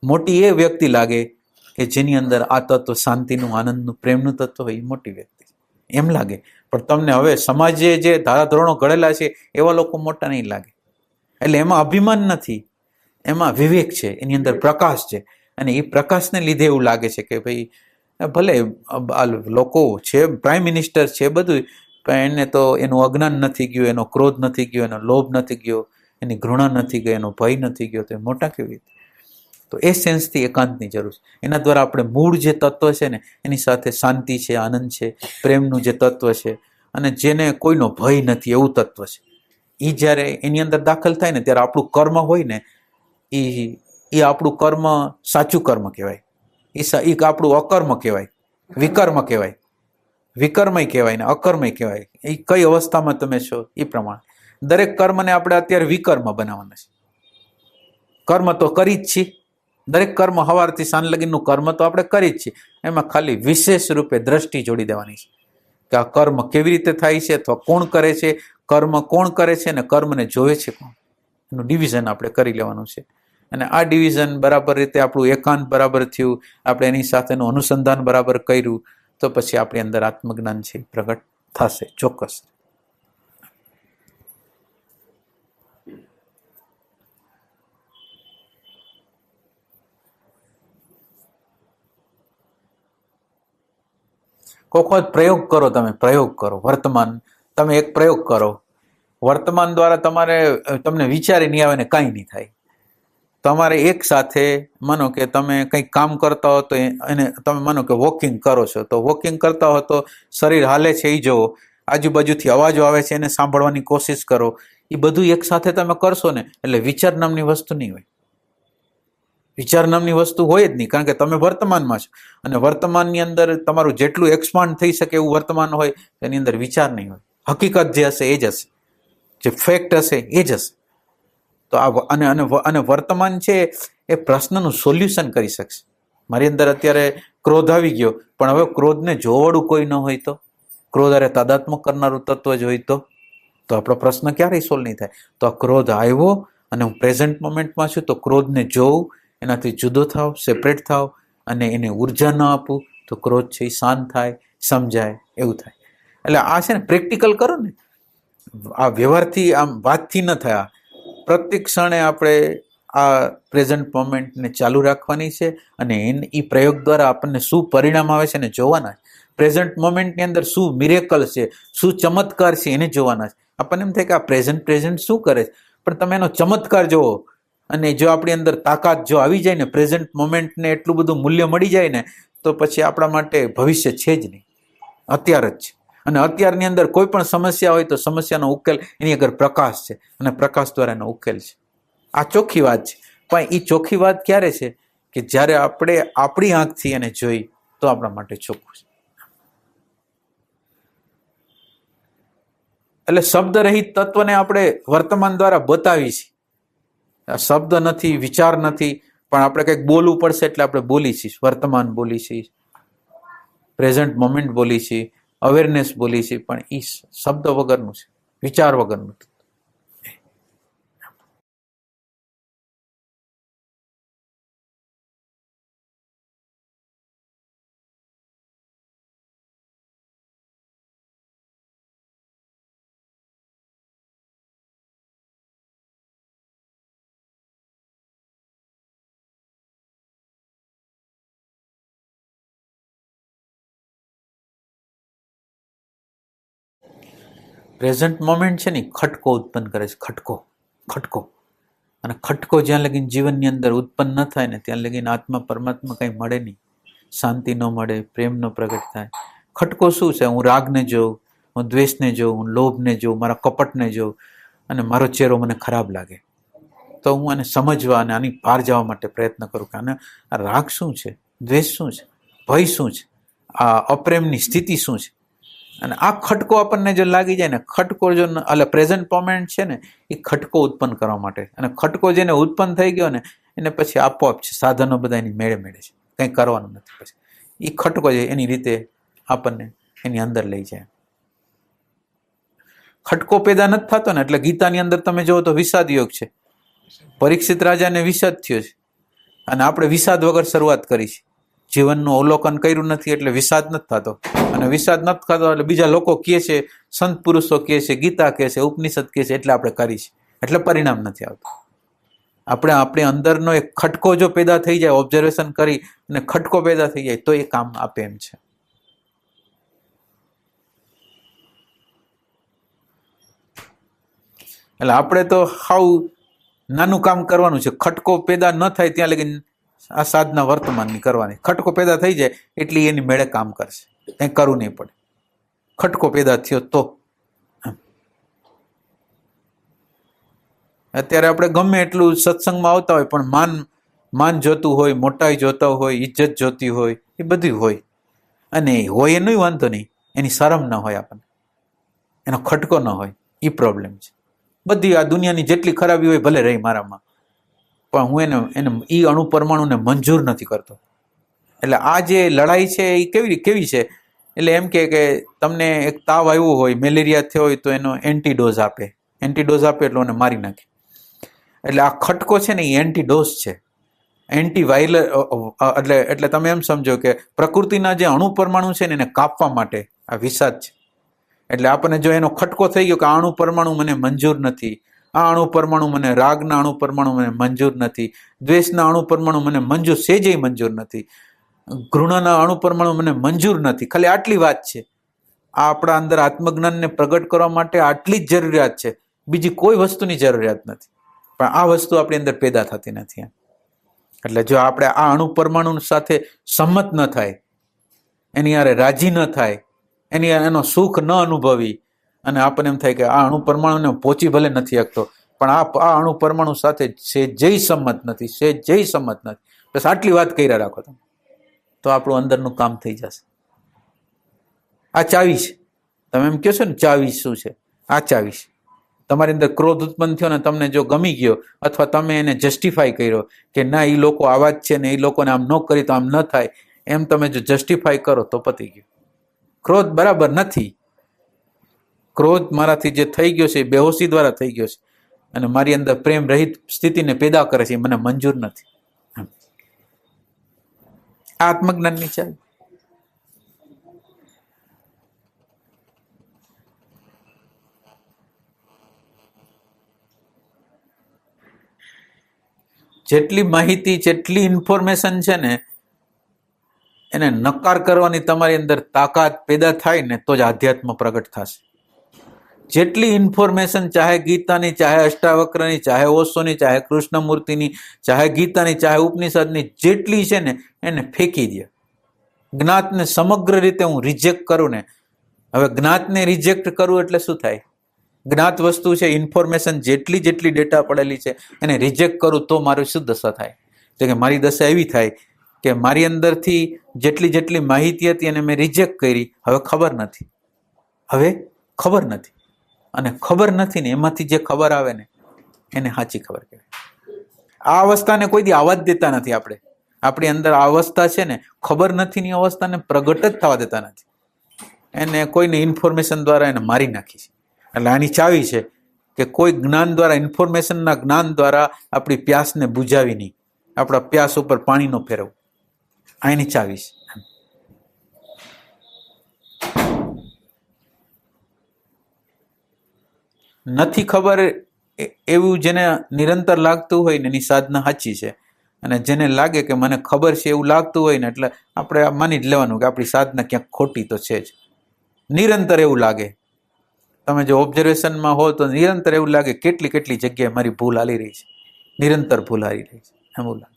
મોટી એ વ્યક્તિ લાગે કે જેની અંદર આ તત્વ શાંતિનું, આનંદનું, પ્રેમનું તત્વ હોય, એ મોટી વ્યક્તિ એમ લાગે. પણ તમને હવે સમાજે જે ધારાધોરણો ઘડેલા છે એવા લોકો મોટા નહીં લાગે. એટલે એમાં અભિમાન નથી, એમાં વિવેક છે, એની અંદર પ્રકાશ છે. અને એ પ્રકાશને લીધે એવું લાગે છે કે ભાઈ ભલે આ લોકો છે, પ્રાઇમ મિનિસ્ટર છે, બધું, પણ એને તો એનું અજ્ઞાન નથી ગયું, એનો ક્રોધ નથી ગયો, એનો લોભ નથી ગયો, એની ઘૃણા નથી ગઈ, એનો ભય નથી ગયો. તો એ મોટા કેવી રીતે? તો એ સેન્સથી એકાંતની જરૂર છે. એના દ્વારા આપણે મૂળ જે તત્વ છે ને એની સાથે શાંતિ છે, આનંદ છે, પ્રેમનું જે તત્વ છે, અને જેને કોઈનો ભય નથી એવું તત્વ છે, એ જ્યારે એની અંદર દાખલ થાય ને ત્યારે આપણું કર્મ હોય ને એ આપણું કર્મ સાચું કર્મ કહેવાય. એ આપણું અકર્મ કહેવાય, વિકર્મ કહેવાય. વિકર્મય કહેવાય ને અકર્મય કહેવાય. એ કઈ અવસ્થામાં તમે છો એ પ્રમાણે દરેક કર્મને આપણે અત્યારે વિકર્મ બનાવવાના છે. કર્મ તો કરી જ છીએ, દરેક કર્મ સવારથી સાંજ લગીનું કર્મ તો આપણે કરી જ છીએ. એમાં ખાલી વિશેષ રૂપે દ્રષ્ટિ જોડી દેવાની છે કે આ કર્મ કેવી રીતે થાય છે અથવા કોણ કરે છે, કર્મ કોણ કરે છે અને કર્મને જોવે છે કોણ. એનું ડિવિઝન આપણે કરી લેવાનું છે. અને આ ડિવિઝન બરાબર રીતે આપણું એકાંત બરાબર થયું, આપણે એની સાથેનું અનુસંધાન બરાબર કર્યું, તો પછી આપણી અંદર આત્મજ્ઞાન છે પ્રગટ થશે ચોક્કસ. કોઈક વખત પ્રયોગ કરો, તમે પ્રયોગ કરો. વર્તમાન તમે એક પ્રયોગ કરો, વર્તમાન દ્વારા તમને વિચારી નહીં આવે ને કાંઈ નહીં થાય. તમારે એક સાથે માનો કે તમે કંઈક કામ કરતા હો તો એને તમે માનો કે વોકિંગ કરો છો, તો વોકિંગ કરતા હો તો શરીર હાલે છે એ જુઓ, આજુબાજુથી અવાજો આવે છે એને સાંભળવાની કોશિશ કરો. એ બધું એક સાથે તમે કરશો ને એટલે વિચાર નામની વસ્તુ નહીં હોય. વિચાર નામની વસ્તુ હોય જ નહીં, કારણ કે તમે વર્તમાનમાં છો અને વર્તમાનની અંદર તમારું જેટલું એક્સપાન્ડ થઈ શકે એવું વર્તમાન હોય એની અંદર વિચાર નહીં હોય. હકીકત જે હશે એ જ હશે, જે ફેક્ટ હશે એ જ હશે. તો અને વર્તમાન છે એ પ્રશ્નનું સોલ્યુશન કરી શકશે. મારી અંદર અત્યારે ક્રોધ આવી ગયો, પણ હવે ક્રોધને જોવાળું કોઈ ન હોય તો, ક્રોધ અરે તાદાત્મ્ય કરનારું તત્વ જ હોય તો આપણો પ્રશ્ન ક્યારેય સોલ્વ નહીં થાય. તો આ ક્રોધ આવ્યો અને હું પ્રેઝન્ટ મોમેન્ટમાં છું, તો ક્રોધને જોઉં, એનાથી જુદો થાવ, સેપરેટ થાવ અને એને ઉર્જા ન આપું તો ક્રોધ છે એ શાંત થાય, સમજાય, એવું થાય. એટલે આ છે ને પ્રેક્ટિકલ કરો ને, આ વ્યવહારથી આમ વાતથી ન થયા. પ્રત્યેક ક્ષણે આપણે આ પ્રેઝન્ટ મોમેન્ટને ચાલુ રાખવાની છે અને એ પ્રયોગ દ્વારા આપણને શું પરિણામ આવે છે એને જોવાના છે. પ્રેઝન્ટ મોમેન્ટની અંદર શું મિરેકલ છે, શું ચમત્કાર છે એને જોવાના છે. આપણને એમ થાય કે આ પ્રેઝન્ટ શું કરે છે, પણ તમે એનો ચમત્કાર જુઓ. અને જો આપણી અંદર તાકાત જો આવી જાય ને, પ્રેઝન્ટ મોમેન્ટને એટલું બધું મૂલ્ય મળી જાય ને, તો પછી આપણા માટે ભવિષ્ય છે જ નહીં, અત્યાર જ છે. અને અત્યારની અંદર કોઈ પણ સમસ્યા હોય તો સમસ્યાનો ઉકેલ એની આગળ પ્રકાશ છે અને પ્રકાશ દ્વારા એનો ઉકેલ છે. આ ચોખ્ખી વાત છે. પણ એ ચોખ્ખી વાત ક્યારે છે કે જ્યારે આપણે આપણી આંખથી એને જોઈ તો આપણા માટે ચોખ્ખું છે. એટલે શબ્દ રહિત તત્વને આપણે વર્તમાન દ્વારા બતાવી છીએ. શબ્દ નથી, વિચાર નથી, પણ આપણે કંઈક બોલવું પડશે એટલે આપણે બોલી છીએ. વર્તમાન બોલી છીએ, પ્રેઝન્ટ મોમેન્ટ બોલી છીએ, અવેરનેસ બોલી છીએ, પણ એ શબ્દ વગરનું છે, વિચાર વગરનું. પ્રેઝન્ટ મોમેન્ટ છે ને ખટકો ઉત્પન્ન કરે છે. ખટકો અને ખટકો જ્યાં લગીને જીવનની અંદર ઉત્પન્ન ન થાય ને ત્યાં લગીને આત્મા પરમાત્મા કંઈ મળે નહીં, શાંતિ ન મળે, પ્રેમ ન પ્રગટ થાય. ખટકો શું છે? હું રાગને જોઉં, હું દ્વેષને જોઉં, હું લોભને જોઉં, મારા કપટને જોઉં અને મારો ચહેરો મને ખરાબ લાગે, તો હું આને સમજવા અને આની પાર જવા માટે પ્રયત્ન કરું કે આને આ રાગ શું છે, દ્વેષ શું છે, ભય શું છે, આ અપ્રેમની સ્થિતિ શું છે. અને આ ખટકો આપણને જો લાગી જાય ને, ખટકો જો એટલે પ્રેઝન્ટ મોમેન્ટ છે ને એ ખટકો ઉત્પન્ન કરવા માટે, અને ખટકો જેને ઉત્પન્ન થઈ ગયો ને એને પછી આપોઆપ છે સાધનો બધા એની મેળે મેળે છે, કંઈ કરવાનું નથી. પછી એ ખટકો છે એની રીતે આપણને એની અંદર લઈ જાય. ખટકો પેદા નથી થતો ને, એટલે ગીતાની અંદર તમે જુઓ તો વિષાદ યોગ છે. પરીક્ષિત રાજાને વિષાદ થયો છે અને આપણે વિષાદ વગર શરૂઆત કરી છે. જીવનનું અવલોકન કર્યું નથી એટલે વિષાદ નથી થતો, અને વિષાદ નથી થતો એટલે બીજા લોકો કહે છે, સંત પુરુષો કહે છે, ગીતા કહે છે, ઉપનિષદ કહે છે, એટલે આપણે કરી છે, એટલે પરિણામ નથી આવતું. આપણે આપણી અંદરનો એક ખટકો જો પેદા થઈ જાય, ઓબ્ઝર્વેશન કરી અને ખટકો પેદા થઈ જાય તો એ કામ આપે એમ છે. એટલે આપણે તો હાવ નાનું કામ કરવાનું છે. ખટકો પેદા ન થાય ત્યાં લગી આ સાધના વર્તમાનની કરવાની. ખટકો પેદા થઈ જાય એટલે એની મેળે કામ કરશે, કંઈ કરવું નહીં પડે. ખટકો પેદા થયો તો અત્યારે આપણે ગમે એટલું સત્સંગમાં આવતા હોય પણ માન જોતું હોય, મોટાઈ જોતા હોય, ઇજ્જત જોતી હોય, એ બધું હોય, અને હોય એનું વાંધો નહીં, એની શરમ ન હોય, આપણને એનો ખટકો ન હોય, એ પ્રોબ્લેમ છે. બધી આ દુનિયાની જેટલી ખરાબી હોય ભલે રહી મારામાં, પણ હું એને એ અણુ પરમાણુને મંજૂર નથી કરતો. એટલે આ જે લડાઈ છે એ કેવી છે, એટલે એમ કે તમને એક તાવ આવ્યો હોય, મેલેરિયા થયો હોય તો એનો એન્ટીડોઝ આપે એટલે એને મારી નાખે. એટલે આ ખટકો છે ને એ એન્ટીડોઝ છે, એન્ટીવાયરલ. એટલે તમે એમ સમજો કે પ્રકૃતિના જે અણુ પરમાણુ છે ને એને કાપવા માટે આ વિષાદ છે. એટલે આપણને જો એનો ખટકો થઈ ગયો કે આ અણુ પરમાણુ મને મંજૂર નથી, આ અણુ પરમાણુ મને, રાગના અણુ પરમાણુ મને મંજૂર નથી, દ્વેષના અણુ પરમાણુ મને મંજૂર, સેજેય મંજૂર નથી, ઘૃણાના અણુ પરમાણુ મને મંજૂર નથી. ખાલી આટલી વાત છે. આ આપણા અંદર આત્મજ્ઞાનને પ્રગટ કરવા માટે આટલી જ જરૂરિયાત છે, બીજી કોઈ વસ્તુની જરૂરિયાત નથી. પણ આ વસ્તુ આપણી અંદર પેદા થતી નથી. એટલે જો આપણે આ અણુ પરમાણુ સાથે સંમત ન થાય, એની યારે રાજી ન થાય, એનો સુખ ન અનુભવી, અને આપણને એમ થાય કે આ અણુ પરમાણુને પહોંચી ભલે નથી શકતો પણ આ અણુ પરમાણુ સાથે જય સંમત નથી, બસ આટલી વાત કર્યા રાખો તમે, તો આપણું અંદરનું કામ થઈ જશે. આ ચાવી છે. તમે એમ કહો છો ને ચાવી શું છે, આ ચાવી છે. તમારી અંદર ક્રોધ ઉત્પન્ન થયો ને તમને જો ગમી ગયો, અથવા તમે એને જસ્ટિફાઈ કર્યો કે ના એ લોકો આવા જ છે ને એ લોકોને આમ ન કરી તો આમ ન થાય, એમ તમે જો જસ્ટિફાઈ કરો તો પતી ગયું. ક્રોધ બરાબર નથી. ક્રોધ મારાથી જે થઈ ગયો છે એ બેહોશી દ્વારા થઈ ગયો છે, અને મારી અંદર પ્રેમ રહિત સ્થિતિને પેદા કરે છે, મને મંજૂર નથી. આત્મજ્ઞાનની ચાવી. જેટલી માહિતી, જેટલી ઇન્ફોર્મેશન છે ને એને નકાર કરવાની તમારી અંદર તાકાત પેદા થાય ને તો જ આધ્યાત્મ પ્રગટ થશે. જેટલી ઇન્ફોર્મેશન, ચાહે ગીતાની, ચાહે અષ્ટાવક્રની, ચાહે ઓશોની, ચાહે કૃષ્ણમૂર્તિની, ચાહે ગીતાની, ચાહે ઉપનિષદની, જેટલી છે ને એને ફેંકી દે. જ્ઞાતને સમગ્ર રીતે હું રિજેક્ટ કરું ને, હવે જ્ઞાતને રિજેક્ટ કરું એટલે શું થાય? જ્ઞાત વસ્તુ છે, ઇન્ફોર્મેશન જેટલી ડેટા પડેલી છે એને રિજેક્ટ કરું તો મારું શું દશા થાય? તો કે મારી દશા એવી થાય કે મારી અંદરથી જેટલી માહિતી હતી એને મેં રિજેક્ટ કરી, હવે ખબર નથી, અને ખબર નથી ને એમાંથી જે ખબર આવે ને એને સાચી ખબર કહેવાય. આ અવસ્થાને કોઈ દી આવવા જ દેતા નથી. આપણી અંદર આ અવસ્થા છે ને, ખબર નથી ની અવસ્થાને પ્રગટ જ થવા દેતા નથી. એને કોઈને ઇન્ફોર્મેશન દ્વારા એને મારી નાખી છે. એટલે આની ચાવી છે કે કોઈ જ્ઞાન દ્વારા, ઇન્ફોર્મેશનના જ્ઞાન દ્વારા આપણી પ્યાસને બુજાવી નહીં, આપણા પ્યાસ ઉપર પાણી ન ફેરવવું. આની ચાવી છે. નથી ખબર એવું જેને નિરંતર લાગતું હોય ને એની સાધના સાચી છે, અને જેને લાગે કે મને ખબર છે એવું લાગતું હોય ને એટલે આપણે માની જ લેવાનું કે આપણી સાધના ક્યાંક ખોટી તો છે જ. નિરંતર એવું લાગે, તમે જો ઓબ્ઝર્વેશનમાં હો તો નિરંતર એવું લાગે કેટલી જગ્યાએ મારી ભૂલ હાલી રહી છે, નિરંતર ભૂલ હાલી રહી છે, એવું લાગે.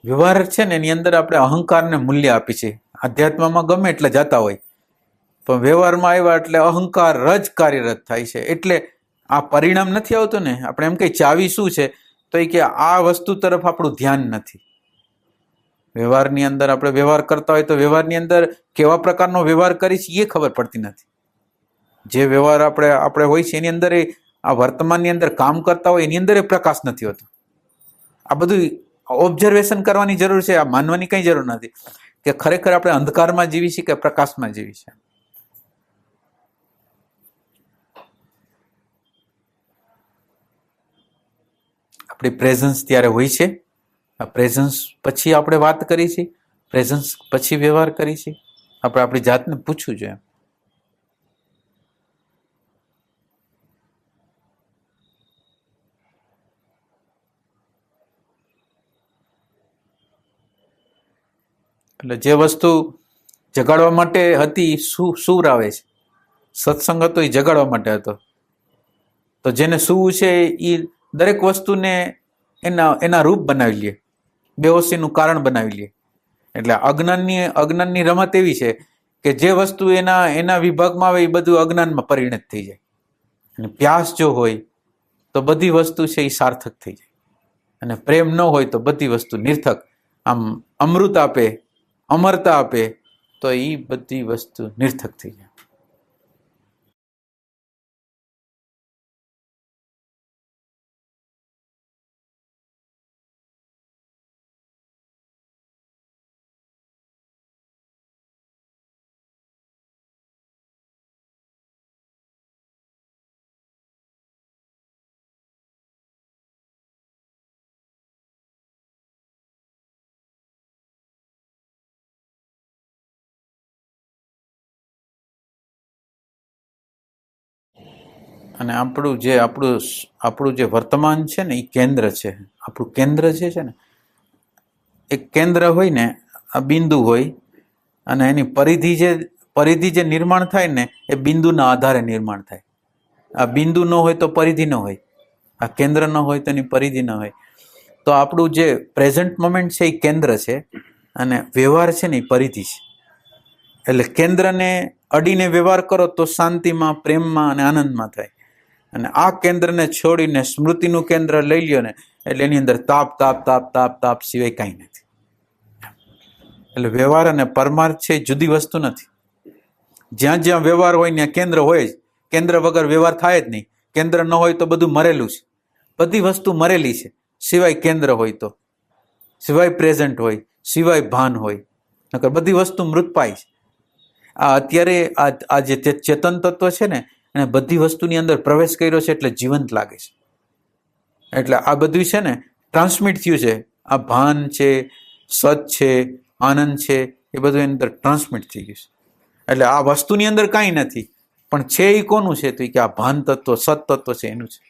વ્યવહાર છે ને એની અંદર આપણે અહંકારને મૂલ્ય આપી છે. આધ્યાત્મમાં ગમે એટલે જતા હોય, પણ વ્યવહારમાં આવ્યા એટલે અહંકાર જ કાર્યરત થાય છે. એટલે આ પરિણામ નથી આવતું ને. આપણે એમ કહીએ ચાવી શું છે, તો એ કે આ વસ્તુ તરફ આપણું ધ્યાન નથી. વ્યવહારની અંદર આપણે વ્યવહાર કરતા હોય તો વ્યવહારની અંદર કેવા પ્રકારનો વ્યવહાર કરીશ એ ખબર પડતી નથી. જે વ્યવહાર આપણે હોય છે એની અંદર આ વર્તમાનની અંદર કામ કરતા હોય એની અંદર પ્રકાશ નથી હોતો. આ બધું ઓબ્ઝર્વેશન કરવાની જરૂર છે. આ માનવાની કંઈ જરૂર નથી કે ખરેખર આપણે અંધકારમાં જીવી છીએ કે પ્રકાશમાં જીવી છીએ. આપણી પ્રેઝન્સ ત્યારે હોય છે. આ પ્રેઝન્સ પછી આપણે વાત કરી છે, પ્રેઝન્સ પછી વ્યવહાર કરી છે. આપણે આપણી જાતને પૂછવું જોઈએ. એટલે જે વસ્તુ જગાડવા માટે હતી સૂર આવે છે. સત્સંગ હતો એ જગાડવા માટે હતો. તો જેને સૂવું છે એ દરેક વસ્તુને એના રૂપ બનાવી લે, બેહોશીનું કારણ બનાવી લે. એટલે અજ્ઞાનની રમત એવી છે કે જે વસ્તુ એના વિભાગમાં આવે એ બધું અજ્ઞાનમાં પરિણત થઈ જાય. અને પ્યાસ જો હોય તો બધી વસ્તુ છે એ સાર્થક થઈ જાય. અને પ્રેમ ન હોય તો બધી વસ્તુ નિર્થક. આમ અમૃત આપે, અમરતા આપે તો એ બધી વસ્તુ નિર્થક થઈ જાય. અને આપણું જે વર્તમાન છે ને એ કેન્દ્ર છે. આપણું કેન્દ્ર છે ને એક કેન્દ્ર હોય ને, આ બિંદુ હોય, અને એની પરિધિ જે નિર્માણ થાય ને એ બિંદુના આધારે નિર્માણ થાય. આ બિંદુ ન હોય તો પરિધિ ન હોય, આ કેન્દ્ર ન હોય તો એની પરિધિ ન હોય. તો આપણું જે પ્રેઝન્ટ મોમેન્ટ છે એ કેન્દ્ર છે, અને વ્યવહાર છે ને એ પરિધિ છે. એટલે કેન્દ્રને અડીને વ્યવહાર કરો તો શાંતિમાં, પ્રેમમાં અને આનંદમાં થાય. અને આ કેન્દ્રને છોડીને સ્મૃતિનું કેન્દ્ર લઈ લ્યો ને એટલે એની અંદર તાપ તાપ તાપ તાપ તાપ સિવાય કાંઈ નથી. એટલે વ્યવહાર અને પરમાર્થ છે જુદી વસ્તુ નથી. જ્યાં જ્યાં વ્યવહાર હોય ત્યાં કેન્દ્ર હોય જ. કેન્દ્ર વગર વ્યવહાર થાય જ નહીં. કેન્દ્ર ન હોય તો બધું મરેલું છે. બધી વસ્તુ મરેલી છે સિવાય કેન્દ્ર હોય તો, સિવાય પ્રેઝન્ટ હોય, સિવાય ભાન હોય. નકર બધી વસ્તુ મૃતપાય છે. આ અત્યારે આ જે ચેતન તત્વ છે ને એને બધી વસ્તુની અંદર પ્રવેશ કર્યો છે એટલે જીવંત લાગે છે. એટલે આ બધું છે ને ટ્રાન્સમિટ થયું છે. આ ભાન છે, સત છે, આનંદ છે, એ બધું એની અંદર ટ્રાન્સમિટ થઈ ગયું છે. એટલે આ વસ્તુની અંદર કાંઈ નથી, પણ છે એ કોનું છે તો કે આ ભાન તત્વ, સત તત્વ છે એનું છે.